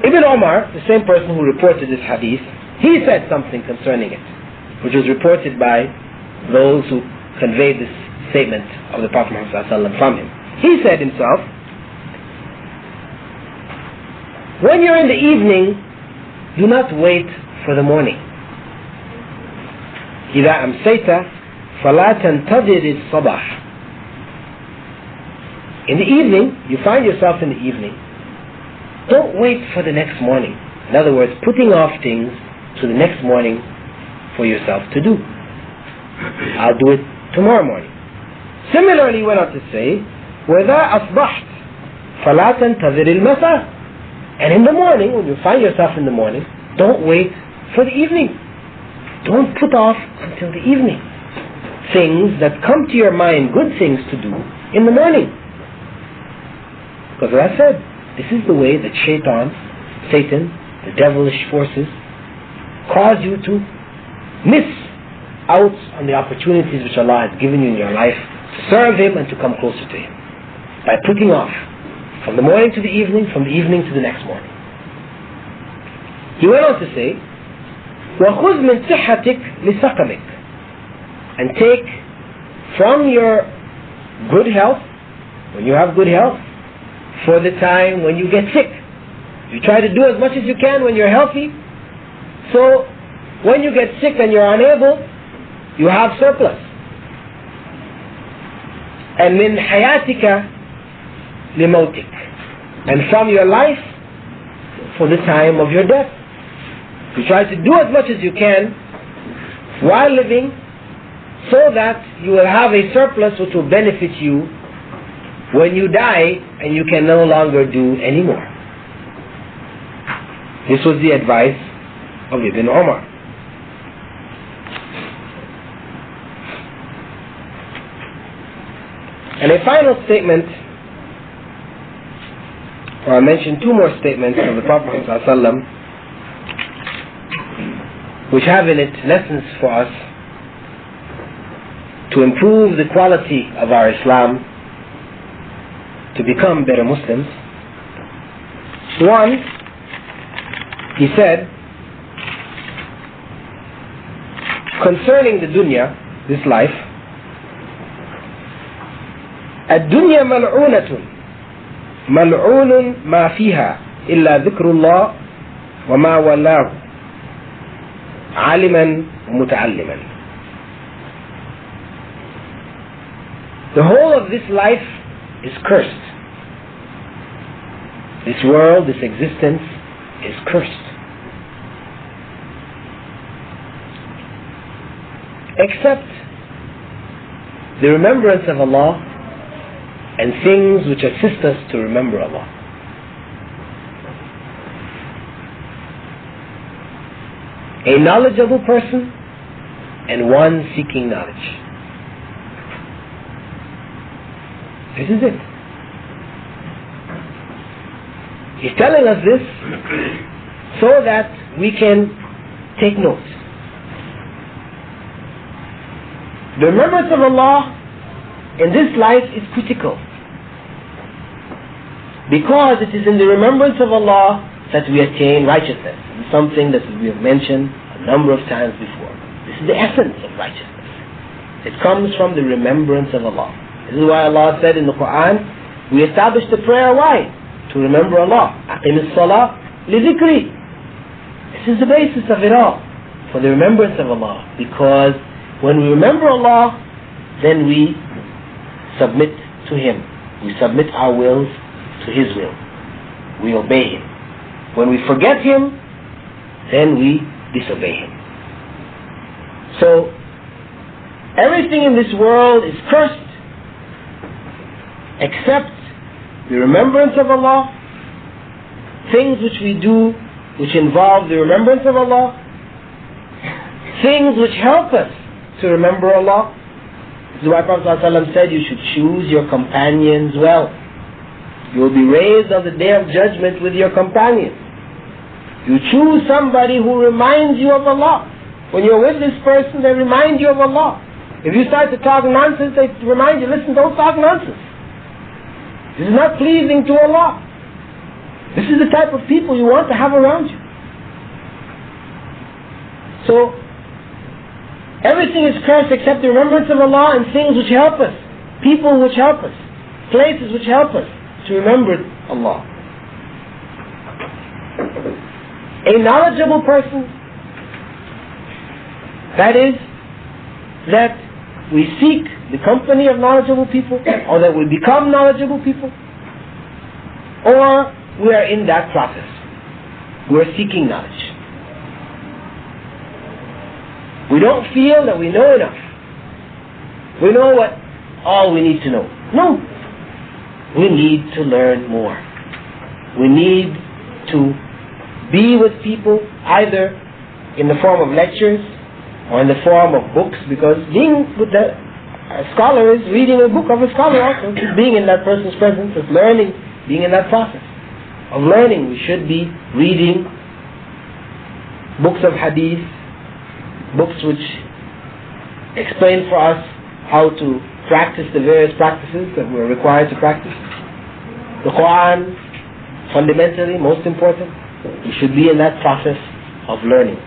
Ibn Umar, the same person who reported this hadith, he said something concerning it, which was reported by those who conveyed this statement of the Prophet Muhammad ﷺ from him. He said himself, when you're in the evening, do not wait for the morning. إذا أمسيت فلا تنتظر الصباح. In the evening, you find yourself in the evening, don't wait for the next morning. In other words, putting off things to the next morning for yourself to do. I'll do it tomorrow morning. Similarly, he went on to say, وَإِذَا أَصْبَحْتَ فَلَا تَنْتَظِرِ الْمَسَاءَ. And in the morning, when you find yourself in the morning, don't wait for the evening. Don't put off until the evening things that come to your mind, good things to do in the morning. Because as I said, this is the way that Satan, the devilish forces, cause you to miss out on the opportunities which Allah has given you in your life to serve Him and to come closer to Him, by putting off from the morning to the evening, from the evening to the next morning. He went on to say, وَخُذْ مِنْ صِحَّتِكَ لِسَقَمِكَ. And take from your good health, when you have good health, for the time when you get sick. You try to do as much as you can when you're healthy, so when you get sick and you're unable, you have surplus. And min hayatika limautik. And from your life for the time of your death. You try to do as much as you can while living, so that you will have a surplus which will benefit you when you die and you can no longer do any more. This was the advice of Ibn Umar. And a final statement, or I mentioned two more statements of the Prophet ﷺ, which have in it lessons for us to improve the quality of our Islam, to become better Muslims. One, he said, concerning the dunya, this life, الدنيا ملعونة ملعون ما فيها إلا ذكر الله وما ولاه عالما ومتعلما. The whole of this life is cursed. This world, this existence is cursed. Except the remembrance of Allah and things which assist us to remember Allah. A knowledgeable person and one seeking knowledge. This is it. He's telling us this so that we can take note. The remembrance of Allah in this life is critical, because it is in the remembrance of Allah that we attain righteousness. It's something that we have mentioned a number of times before. This is the essence of righteousness. It comes from the remembrance of Allah. This is why Allah said in the Qur'an, we established the prayer, why? To remember Allah. أَقِمِ الصَّلَاةِ لِذِكْرِ. This is the basis of it all, for the remembrance of Allah. Because when we remember Allah, then we submit to Him. We submit our wills to His will. We obey Him. When we forget Him, then we disobey Him. So, everything in this world is cursed except the remembrance of Allah, things which we do which involve the remembrance of Allah, things which help us to remember Allah. This is why Prophet ﷺ said you should choose your companions well. You will be raised on the day of judgment with your companions. You choose somebody who reminds you of Allah. When you're with this person, they remind you of Allah. If you start to talk nonsense, they remind you, listen, don't talk nonsense. This is not pleasing to Allah. This is the type of people you want to have around you. So, everything is cursed except the remembrance of Allah and things which help us, people which help us, places which help us to remember Allah. A knowledgeable person, that is, that we seek the company of knowledgeable people, or that we become knowledgeable people, or we are in that process. We're seeking knowledge. We don't feel that we know enough. We know what all we need to know. No. We need to learn more. We need to be with people either in the form of lectures or in the form of books, because being with a scholar is reading a book of a scholar also. It's being in that person's presence, it's learning, being in that process of learning. We should be reading books of hadith, books which explain for us how to practice the various practices that we're required to practice. The Qur'an, fundamentally, most important, we should be in that process of learning.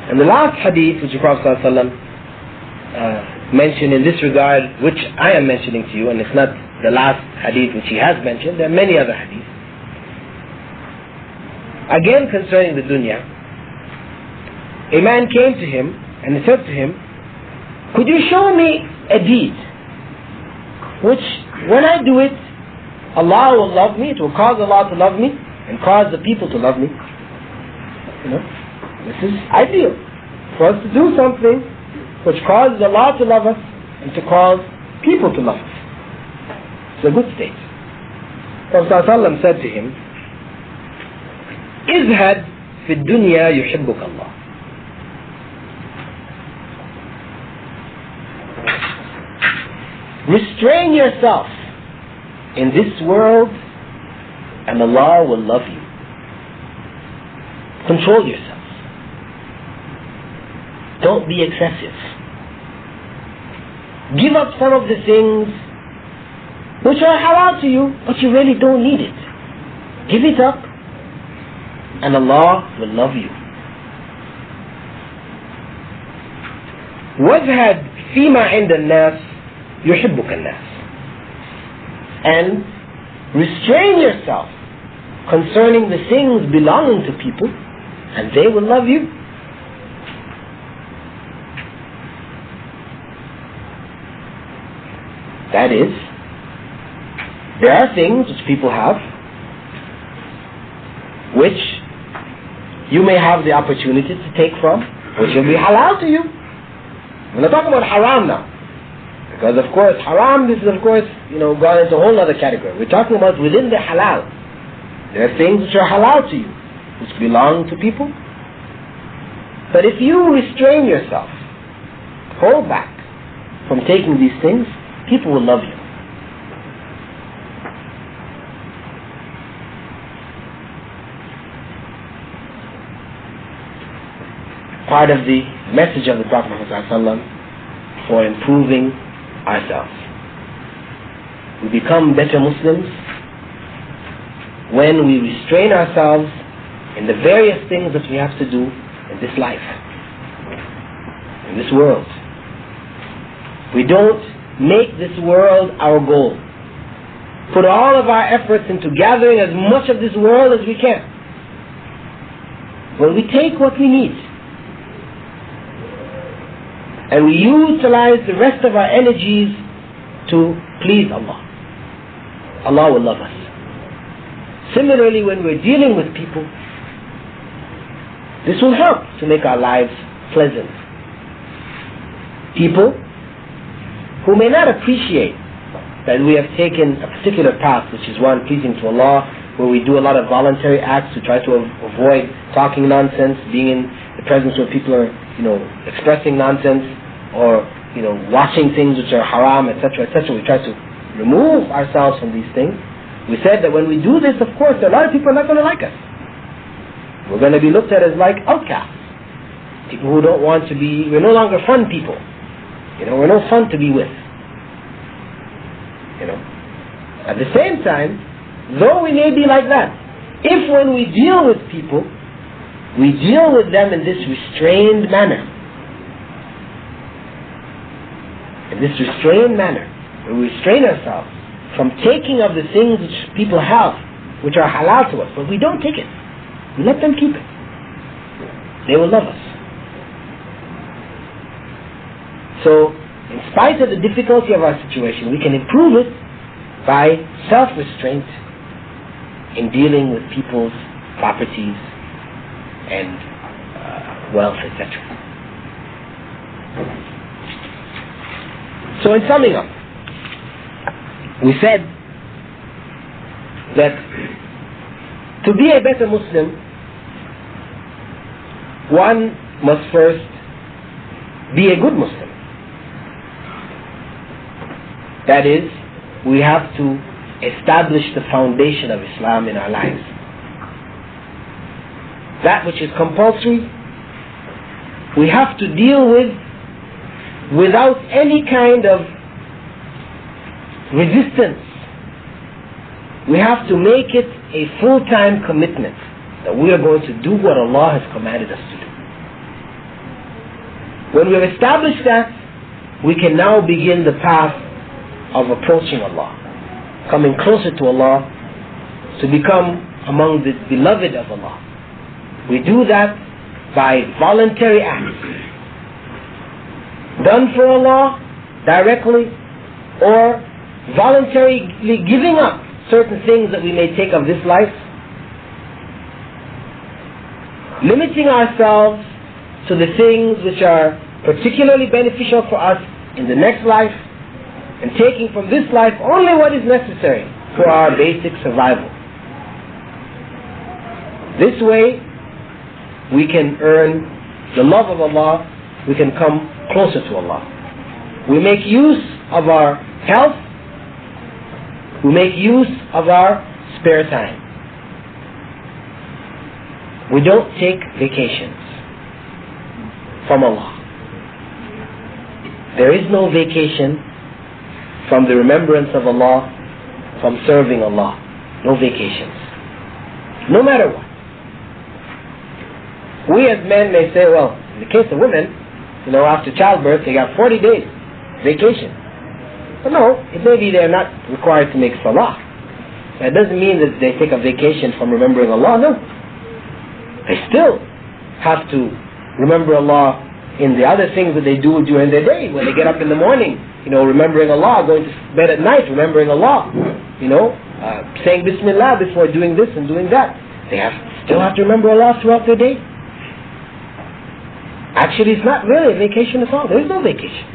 And the last hadith which the Prophet ﷺ mentioned in this regard, which I am mentioning to you, and it's not the last hadith which he has mentioned, there are many other hadiths. Again concerning the dunya, a man came to him and he said to him, could you show me a deed which when I do it, Allah will love me, it will cause Allah to love me and cause the people to love me? You know, this is ideal for us to do something which causes Allah to love us and to cause people to love us. It's a good state. Prophet ﷺ said to him, اذهب في الدنيا يحبك الله. Restrain yourself in this world and Allah will love you. Control yourself. Don't be excessive. Give up some of the things which are halal to you, but you really don't need it. Give it up and Allah will love you. وَاذْهَدْ فِيمَا عِنْدَ النَّاسِ يُحِبُّكَ النَّاسِ. And restrain yourself concerning the things belonging to people, and they will love you. That is, there are things which people have which you may have the opportunity to take from, which will be halal to you. We're not talking about haram now, because of course haram, this is of course gone into a whole other category. We're talking about within the halal. There are things which are halal to you, which belong to people. But if you restrain yourself, hold back from taking these things, people will love you. Part of the message of the Prophet ﷺ for improving ourselves. We become better Muslims when we restrain ourselves in the various things that we have to do in this life, in this world. We don't make this world our goal. Put all of our efforts into gathering as much of this world as we can. When we take what we need and we utilize the rest of our energies to please Allah, Allah will love us. Similarly, when we're dealing with people, this will help to make our lives pleasant. People who may not appreciate that we have taken a particular path, which is one pleasing to Allah, where we do a lot of voluntary acts to try to avoid talking nonsense, being in the presence where people are, expressing nonsense, or, watching things which are haram, etc., etc. We try to remove ourselves from these things. We said that when we do this, of course, a lot of people are not going to like us. We're going to be looked at as like outcasts. People who don't want to be, we're no longer fun people. We're no fun to be with. At the same time, though we may be like that, if when we deal with people, we deal with them in this restrained manner, where we restrain ourselves from taking of the things which people have, which are halal to us, but we don't take it. We let them keep it. They will love us. So, in spite of the difficulty of our situation, we can improve it by self-restraint in dealing with people's properties and wealth, etc. So in summing up, we said that to be a better Muslim, one must first be a good Muslim. That is, we have to establish the foundation of Islam in our lives. That which is compulsory, we have to deal with without any kind of resistance. We have to make it a full-time commitment that we are going to do what Allah has commanded us to do. When we have established that, we can now begin the path of approaching Allah, coming closer to Allah, to become among the beloved of Allah. We do that by voluntary acts, done for Allah directly, or voluntarily giving up certain things that we may take of this life, limiting ourselves to the things which are particularly beneficial for us in the next life, and taking from this life only what is necessary for our basic survival. This way, we can earn the love of Allah, we can come closer to Allah. We make use of our health, we make use of our spare time. We don't take vacations from Allah. There is no vacation from the remembrance of Allah, from serving Allah. No vacations. No matter what. We as men may say, well, in the case of women, after childbirth they got 40 days vacation. But no, it may be they're not required to make salah. That doesn't mean that they take a vacation from remembering Allah, no. They still have to remember Allah in the other things that they do during their day. When they get up in the morning, remembering Allah, going to bed at night, remembering Allah, saying Bismillah before doing this and doing that. They still have to remember Allah throughout their day. Actually, it's not really a vacation at all. There is no vacation.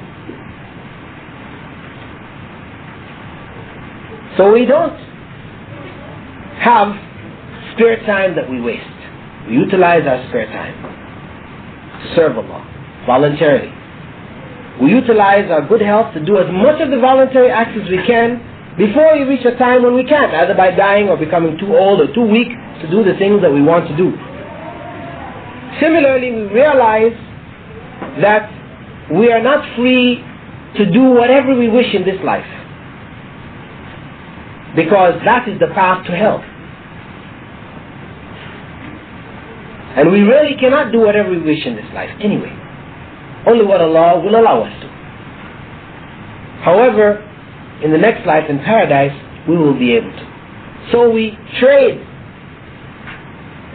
So we don't have spare time that we waste. We utilize our spare time to serve Allah voluntarily. We utilize our good health to do as much of the voluntary acts as we can before we reach a time when we can't, either by dying or becoming too old or too weak to do the things that we want to do. Similarly, we realize that we are not free to do whatever we wish in this life, because that is the path to hell. And we really cannot do whatever we wish in this life anyway. Only what Allah will allow us to. However, in the next life, in paradise, we will be able to. So we trade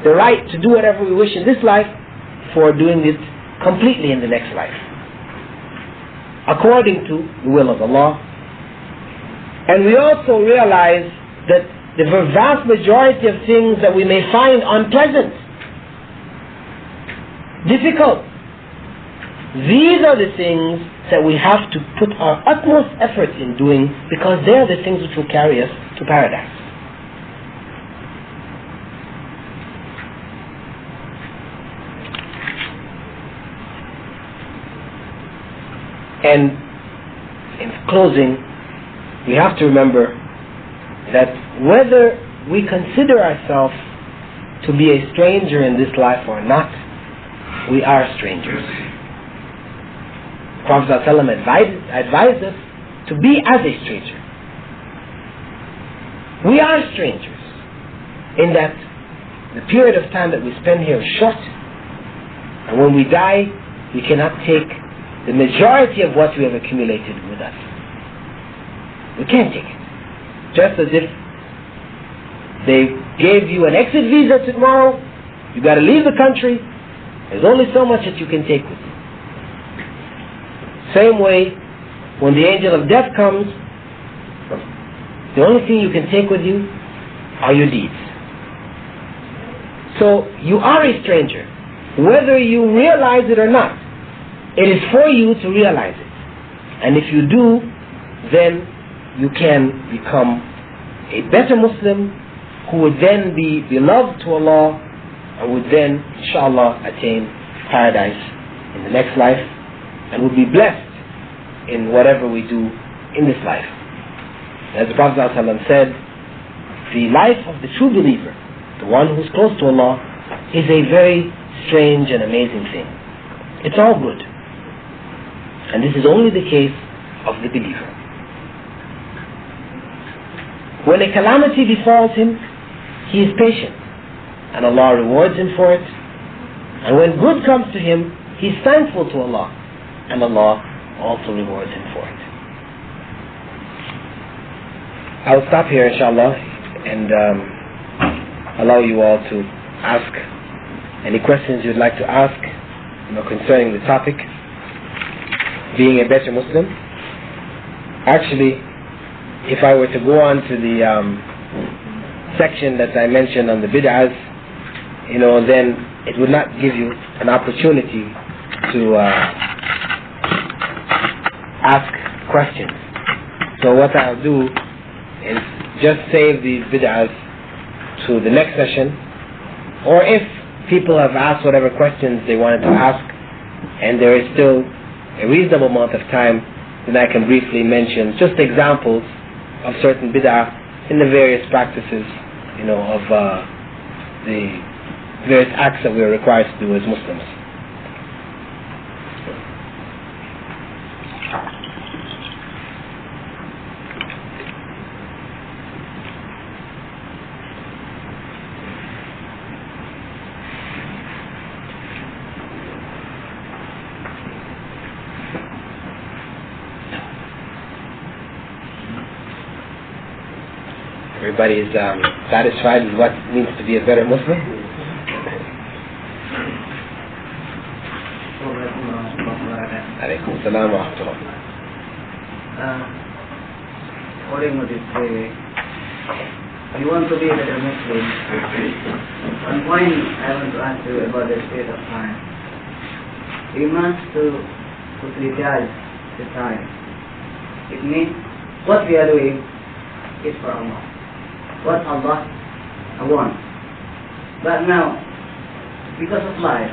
the right to do whatever we wish in this life for doing it completely in the next life, according to the will of Allah. And we also realize that the vast majority of things that we may find unpleasant, difficult, these are the things that we have to put our utmost effort in doing, because they are the things which will carry us to paradise. And in closing, we have to remember that whether we consider ourselves to be a stranger in this life or not, we are strangers. Prophet ﷺ advised us to be as a stranger. We are strangers in that the period of time that we spend here is short, and when we die, we cannot take the majority of what we have accumulated with us. We can't take it. Just as if they gave you an exit visa tomorrow, you got to leave the country, there's only so much that you can take with you. Same way, when the angel of death comes, the only thing you can take with you are your deeds. So you are a stranger, whether you realize it or not. It is for you to realize it. And if you do, then you can become a better Muslim who would then be beloved to Allah and would then, inshallah, attain paradise in the next life and would be blessed in whatever we do in this life. As the Prophet ﷺ said, the life of the true believer, the one who's close to Allah, is a very strange and amazing thing. It's all good. And this is only the case of the believer. When a calamity befalls him, he is patient, and Allah rewards him for it. And when good comes to him, he is thankful to Allah, and Allah also rewards him for it. I will stop here, inshallah, and allow you all to ask any questions you'd like to ask, concerning the topic, being a better Muslim. Actually, if I were to go on to the section that I mentioned on the bid'ahs, then it would not give you an opportunity to ask questions. So what I'll do is just save these bid'ahs to the next session, or if people have asked whatever questions they wanted to ask and there is still a reasonable amount of time, then I can briefly mention just examples of certain bid'ah in the various practices, of the various acts that we are required to do as Muslims. Everybody is satisfied with what it means to be a better Muslim? Alaykum salam wa rahmatullah. According to this, you want to be a better Muslim. One point I want to ask you about the state of time. We must to judge the time. It means what we are doing is for Allah. What Allah wants. But now, because of life,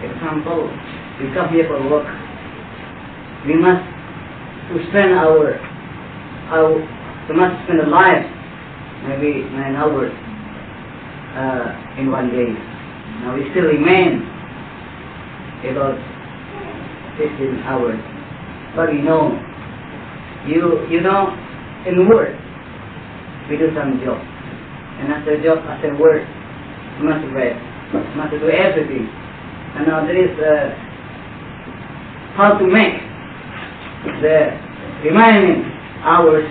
for example, we come here for work, we must to spend we must spend a life, maybe 9 hours in one day. Now we still remain about 15 hours. But we know, in work, we do some job, and after job, after work, we must rest, we must do everything. And now there is how to make the remaining hours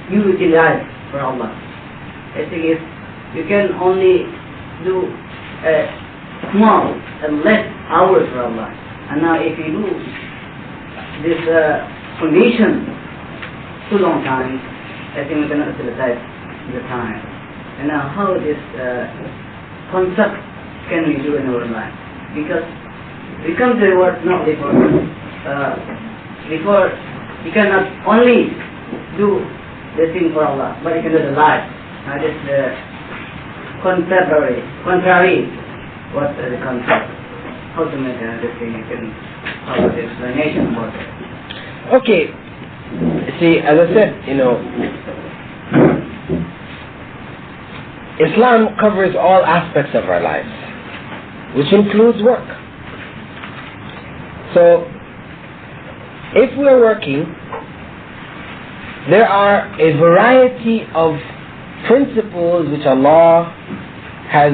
you utilize for Allah. I think if you can only do small and less hours for Allah, and now if you do this condition too long time, I think we cannot utilize the time. And now how this concept can we do in our life? Because we come to the world not before you cannot only do the thing for Allah, but you can do the life. Now this contrary what the concept. How to make this thing, you can follow the explanation about it. Okay. See, as I said, Islam covers all aspects of our lives, which includes work. So, if we are working, there are a variety of principles which Allah has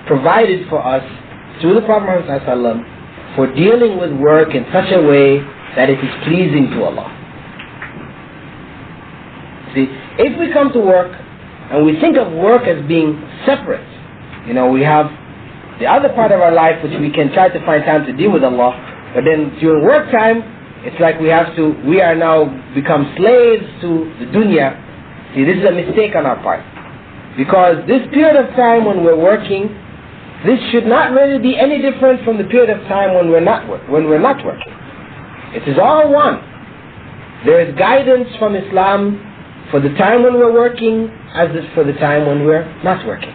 provided for us through the Prophet ﷺ for dealing with work in such a way that it is pleasing to Allah. See, if we come to work and we think of work as being separate, we have the other part of our life which we can try to find time to deal with Allah, But then during work time, it's like we are now become slaves to the dunya. See, this is a mistake on our part. Because this period of time when we're working, this should not really be any different from the period of time when we're not working. It is all one. There is guidance from Islam for the time when we're working as is for the time when we're not working.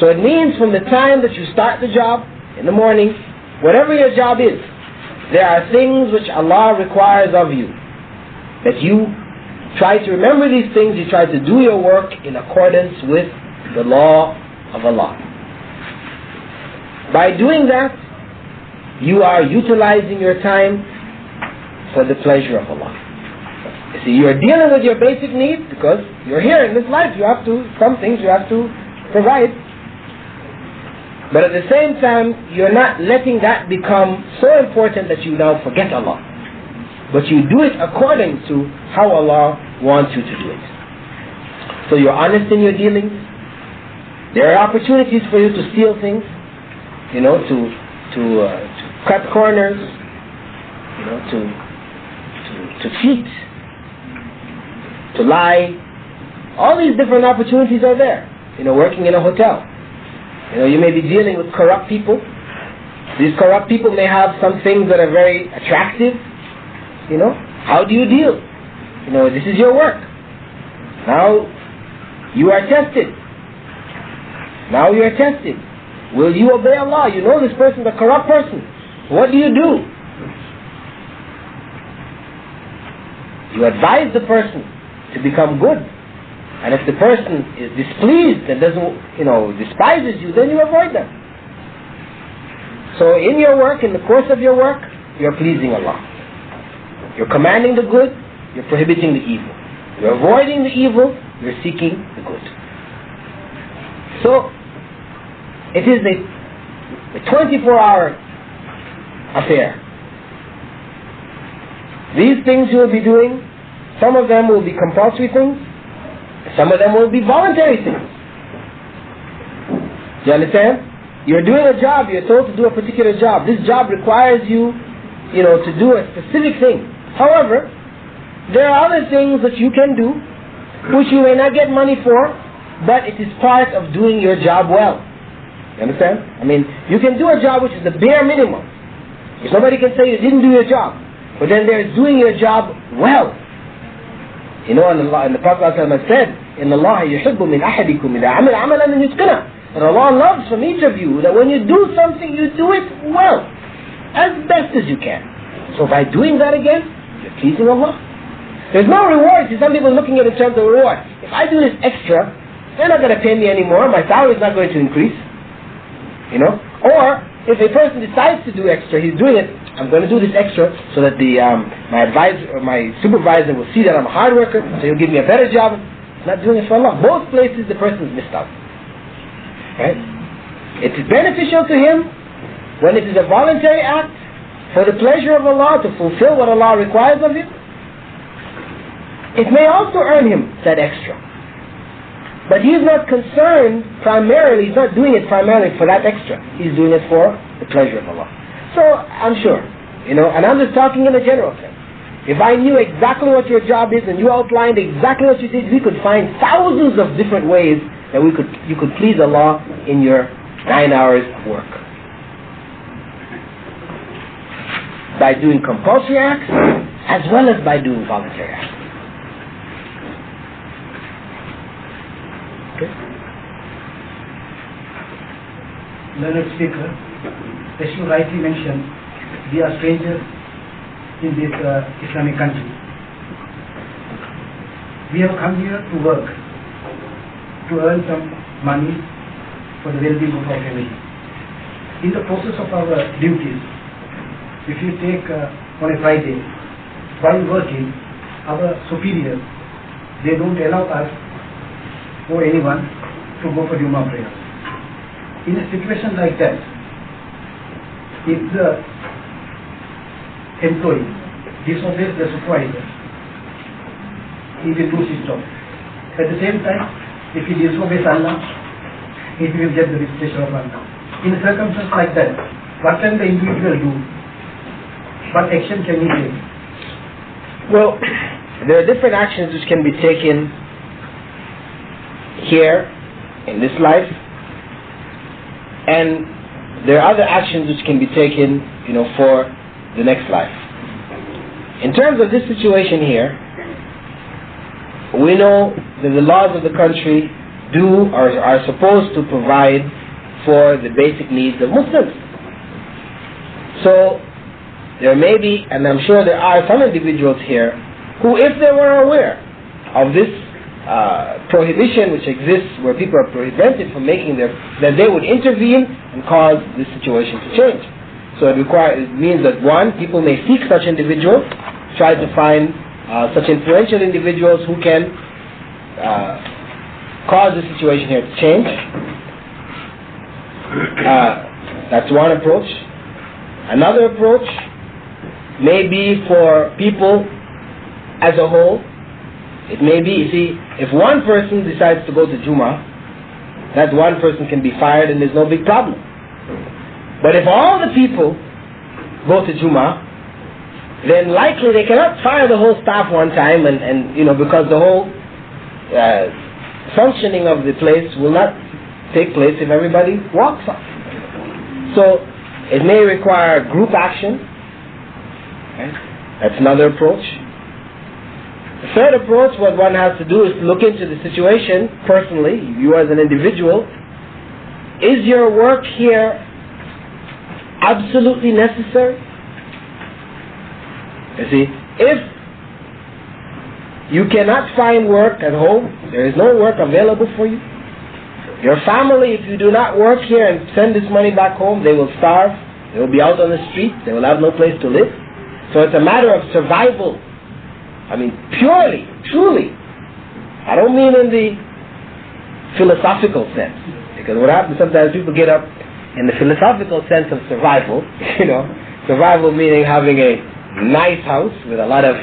So it means from the time that you start the job in the morning, whatever your job is, there are things which Allah requires of you. That you try to remember these things, you try to do your work in accordance with the law of Allah. By doing that, you are utilizing your time for the pleasure of Allah. You see, you are dealing with your basic needs because you're here in this life. Some things you have to provide. But at the same time, you're not letting that become so important that you now forget Allah. But you do it according to how Allah wants you to do it. So you're honest in your dealings. There are opportunities for you to steal things, to cut corners, to cheat, to lie. All these different opportunities are there. Working in a hotel. You may be dealing with corrupt people. These corrupt people may have some things that are very attractive. How do you deal? This is your work. Now you are tested. Will you obey Allah? You know this person is a corrupt person. What do? You advise the person to become good. And if the person is displeased and despises you, then you avoid them. So in your work, in the course of your work, you're pleasing Allah. You're commanding the good, you're prohibiting the evil. You're avoiding the evil, you're seeking the good. So it is a 24-hour affair. These things you will be doing, some of them will be compulsory things, some of them will be voluntary things. Do you understand? You're doing a job, you're told to do a particular job. This job requires you, to do a specific thing. However, there are other things that you can do, which you may not get money for, but it is part of doing your job well. You understand? You can do a job which is the bare minimum. If somebody can say you didn't do your job, but then there's doing your job well. And the Prophet ﷺ said, إِنَّ اللَّهَ يُحِبُّ مِنْ أَحَدِكُمْ إِذَا عَمِلَ عَمَلًا أَنْ يُتْقِنَهُ. That Allah loves from each of you that when you do something, you do it well, as best as you can. So by doing that again, you're pleasing Allah. There's no reward. See, some people are looking at it in terms of reward. If I do this extra, they're not going to pay me anymore. My salary is not going to increase. Or if a person decides to do extra, he's doing it. I'm going to do this extra so that my advisor or my supervisor will see that I'm a hard worker, so he'll give me a better job. He's not doing it for Allah. Both places the person is missed out. Right? It is beneficial to him when it is a voluntary act for the pleasure of Allah to fulfill what Allah requires of him. It may also earn him that extra. But he is not concerned primarily, he's not doing it primarily for that extra. He's doing it for the pleasure of Allah. So I'm sure, and I'm just talking in a general sense. If I knew exactly what your job is and you outlined exactly what you did, we could find thousands of different ways that you could please Allah in your 9 hours of work. By doing compulsory acts as well as by doing voluntary acts. Okay? Learned speaker, as you rightly mentioned, we are strangers in this Islamic country. We have come here to work, to earn some money for the well-being of our family. In the process of our duties, if you take on a Friday, while working, our superiors, they don't allow us or anyone to go for Jummah prayers. In a situation like that, if the employee disobeys the supervisor, he will lose his job. At the same time, if he disobeys Allah, he will get the displeasure of Allah. In a circumstance like that, what can the individual do what action can he take? Well, there are different actions which can be taken here in this life, and there are other actions which can be taken, for the next life. In terms of this situation here, we know that the laws of the country are supposed to provide for the basic needs of Muslims. So there may be, and I'm sure there are some individuals here who, if they were aware of this prohibition which exists where people are prevented from making that they would intervene and cause this situation to change. So it means that one, people may seek such individuals, try to find such influential individuals who can cause the situation here to change. That's one approach. Another approach may be for people as a whole. It may be, if one person decides to go to Jummah, that one person can be fired and there's no big problem. But if all the people go to Jummah, then likely they cannot fire the whole staff one time and because the whole functioning of the place will not take place if everybody walks off. So it may require group action. Okay? That's another approach. The third approach, what one has to do is to look into the situation personally, you as an individual. Is your work here absolutely necessary? You see, if you cannot find work at home, there is no work available for you. Your family, if you do not work here and send this money back home, they will starve, they will be out on the street, they will have no place to live. So it's a matter of survival. I mean, purely, truly. I don't mean in the philosophical sense. Because what happens sometimes, people get up in the philosophical sense of survival. Survival meaning having a nice house with a lot of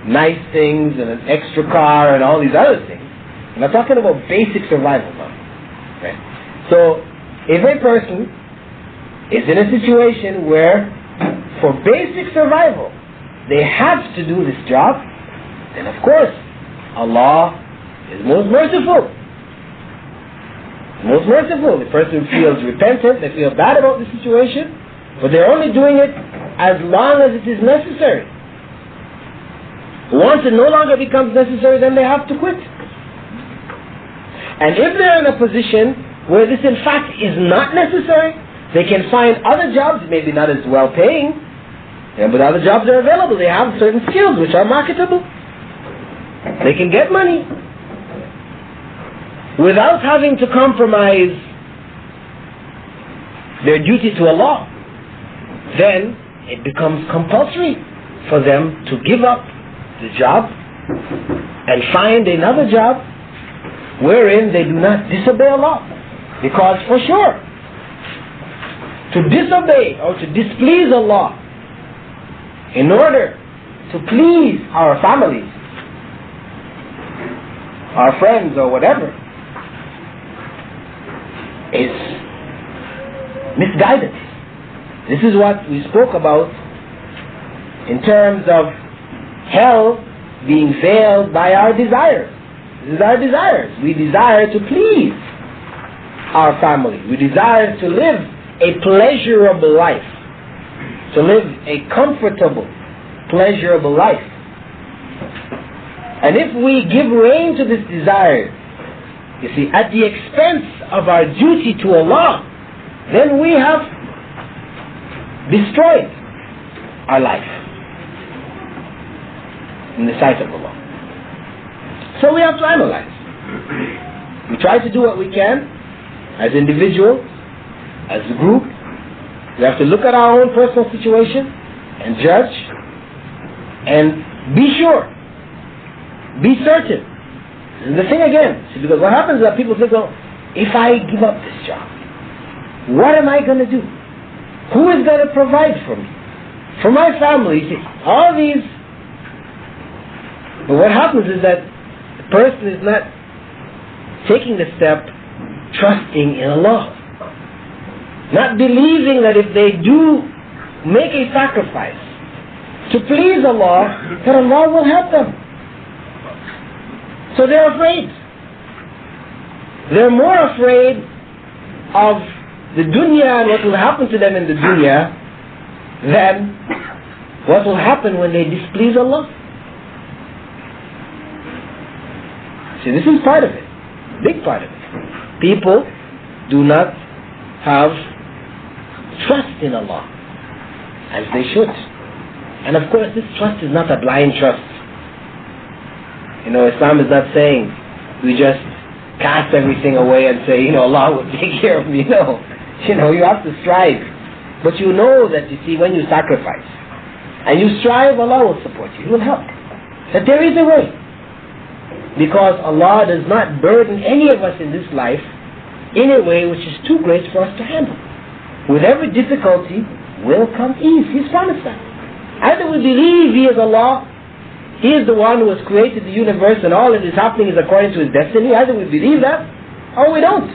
nice things and an extra car and all these other things. I'm not talking about basic survival now. Okay? So, if a person is in a situation where, for basic survival, they have to do this job, then of course, Allah is most merciful. Most merciful. The person feels repentant, they feel bad about the situation, but they're only doing it as long as it is necessary. Once it no longer becomes necessary, then they have to quit. And if they're in a position where this in fact is not necessary, they can find other jobs, maybe not as well paying, but other jobs are available. They have certain skills which are marketable. They can get money without having to compromise their duty to Allah. Then it becomes compulsory for them to give up the job and find another job wherein they do not disobey Allah. Because for sure, to disobey or to displease Allah in order to please our families, our friends or whatever, is misguidance. This is what we spoke about in terms of hell being veiled by our desires. This is our desires. We desire to please our family. We desire to live a pleasurable life, to live a comfortable, pleasurable life. And if we give rein to this desire, you see, at the expense of our duty to Allah, then we have destroyed our life in the sight of Allah. So we have to analyze. We try to do what we can as individuals, as a group. We have to look at our own personal situation and judge and be sure, be certain. And the thing again, see, because what happens is that people think, well, if I give up this job, what am I going to do? Who is going to provide for me? For my family? You see, all these. But what happens is that the person is not taking the step trusting in Allah. Not believing that if they do make a sacrifice to please Allah, that Allah will help them. So they're afraid. They're more afraid of the dunya and what will happen to them in the dunya than what will happen when they displease Allah. See, this is part of it, big part of it. People do not have trust in Allah as they should. And of course, this trust is not a blind trust. You know, Islam is not saying we just cast everything away and say, you know, Allah will take care of me. No. You know, you have to strive. But you know that, you see, when you sacrifice and you strive, Allah will support you. He will help. That there is a way. Because Allah does not burden any of us in this life in a way which is too great for us to handle. With every difficulty will come ease. He's promised that. Either we believe He is Allah, He is the one who has created the universe and all that is happening is according to His destiny. Either we believe that or we don't.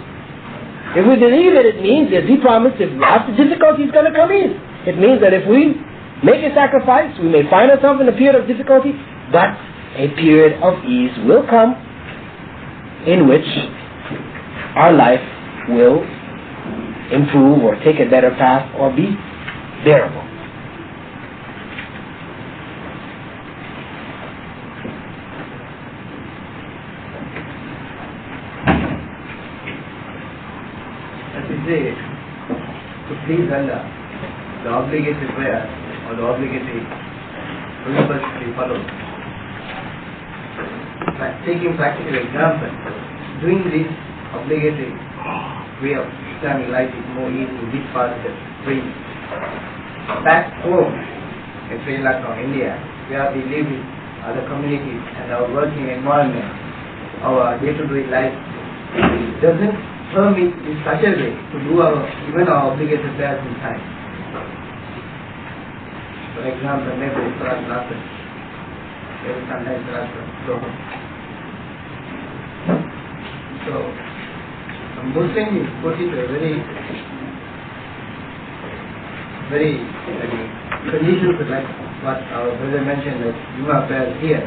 If we believe it, it means, as He promised, if after difficulty He's going to come ease. It means that if we make a sacrifice, we may find ourselves in a period of difficulty, but a period of ease will come in which our life will improve or take a better path or be bearable. As we say, to please Allah, the obligatory prayer or the obligatory principles to be followed. Taking practical example, doing this obligatory way of Islamic life is more easy in this part of the brain. Back home in Sri Lanka or India, where we live with other communities and our working environment, our day-to-day life doesn't permit in such a way to do even our obligatory prayers in time. For example, maybe Salat Nasr, every Sunday Salat Nasr. So, a Muslim is put into a very conditions like what our brother mentioned, that Jummah prayer here.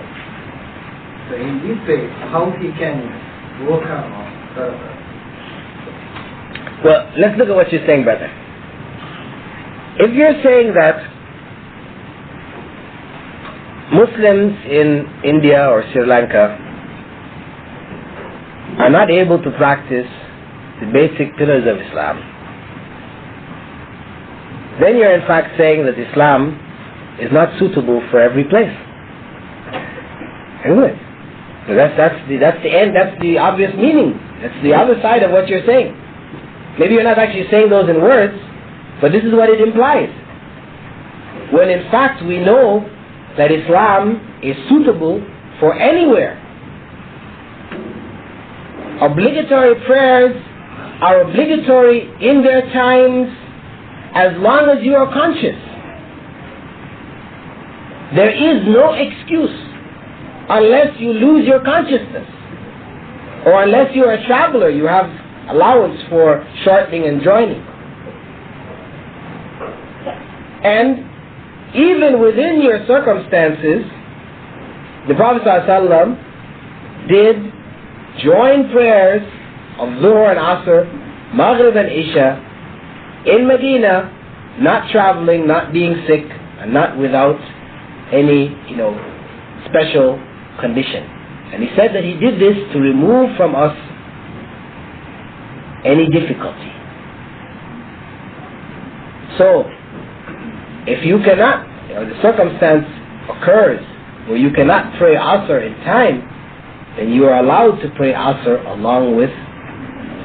So in this way, how he can overcome or Well, let's look at what you're saying, brother. If you're saying that Muslims in India or Sri Lanka are not able to practice the basic pillars of Islam, then you're in fact saying that Islam is not suitable for every place. Isn't it? So that's the end, that's the obvious meaning. That's the other side of what you're saying. Maybe you're not actually saying those in words, but this is what it implies. When in fact we know that Islam is suitable for anywhere. Obligatory prayers are obligatory in their times as long as you are conscious. There is no excuse unless you lose your consciousness, or unless you are a traveler, you have allowance for shortening and joining. And even within your circumstances, the Prophet ﷺ did join prayers of Zuhr and Asr, Maghrib and Isha in Medina, not traveling, not being sick, and not without any, special condition. And he said that he did this to remove from us any difficulty. So, if you cannot, the circumstance occurs where you cannot pray Asr in time, then you are allowed to pray Asr along with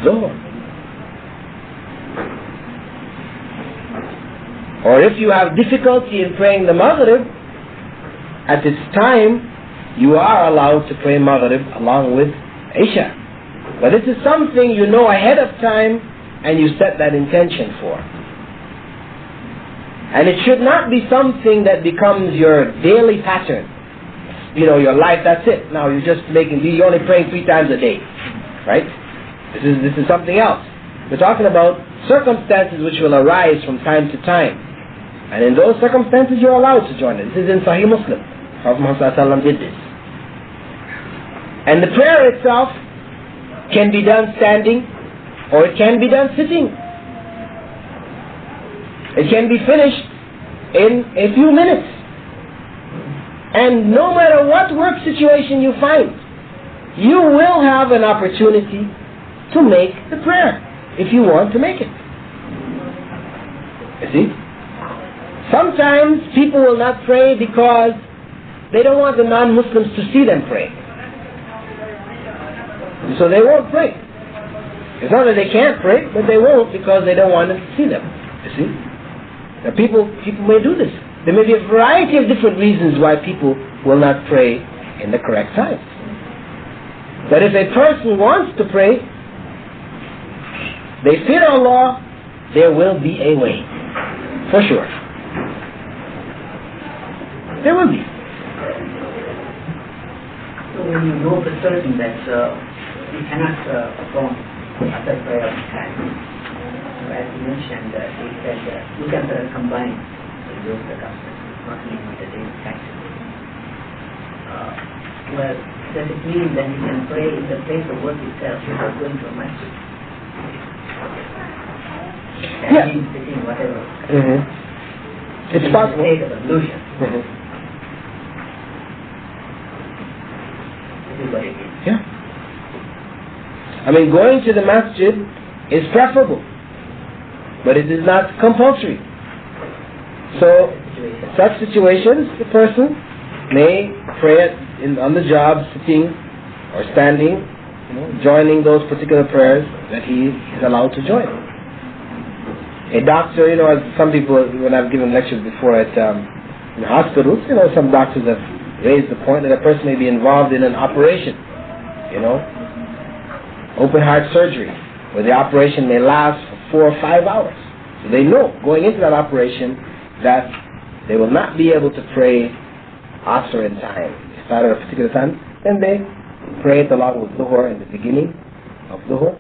Zuhr. Or if you have difficulty in praying the Maghrib, at its time, you are allowed to pray Maghrib along with Isha. But this is something you know ahead of time and you set that intention for. And it should not be something that becomes your daily pattern. Your life, that's it. Now you're only praying 3 times a day. Right? This is something else. We're talking about circumstances which will arise from time to time. And in those circumstances, you're allowed to join it. This is in Sahih Muslim. Prophet Muhammad ﷺ did this. And the prayer itself can be done standing, or it can be done sitting. It can be finished in a few minutes. And no matter what work situation you find, you will have an opportunity to make the prayer if you want to make it. You see? Sometimes people will not pray because they don't want the non-Muslims to see them pray. So they won't pray. It's not that they can't pray, but they won't because they don't want them to see them. You see? Now people may do this. There may be a variety of different reasons why people will not pray in the correct time. But if a person wants to pray, they fear Allah, there will be a way. For sure. There will be. So when you know for certain that you cannot perform other prayer on time, as you mentioned, he said you can combine those circumstances, not only the daily practice. Well, does it mean that you can pray in the place of work itself without going to a masjid? Standing, sitting, whatever. It's possible. State of illusion. This is what it is. Yeah. I mean, going to the masjid is preferable, but it is not compulsory. So, such situations, the person may pray on the job, sitting or standing, joining those particular prayers that he is allowed to join. A doctor, as some people, when I've given lectures before at in hospitals, some doctors have raised the point that a person may be involved in an operation, open heart surgery, where the operation may last for 4 or 5 hours. So they know going into that operation that they will not be able to pray Asr in time. They start at a particular time, then they pray it along with Dhuhr in the beginning of Dhuhr.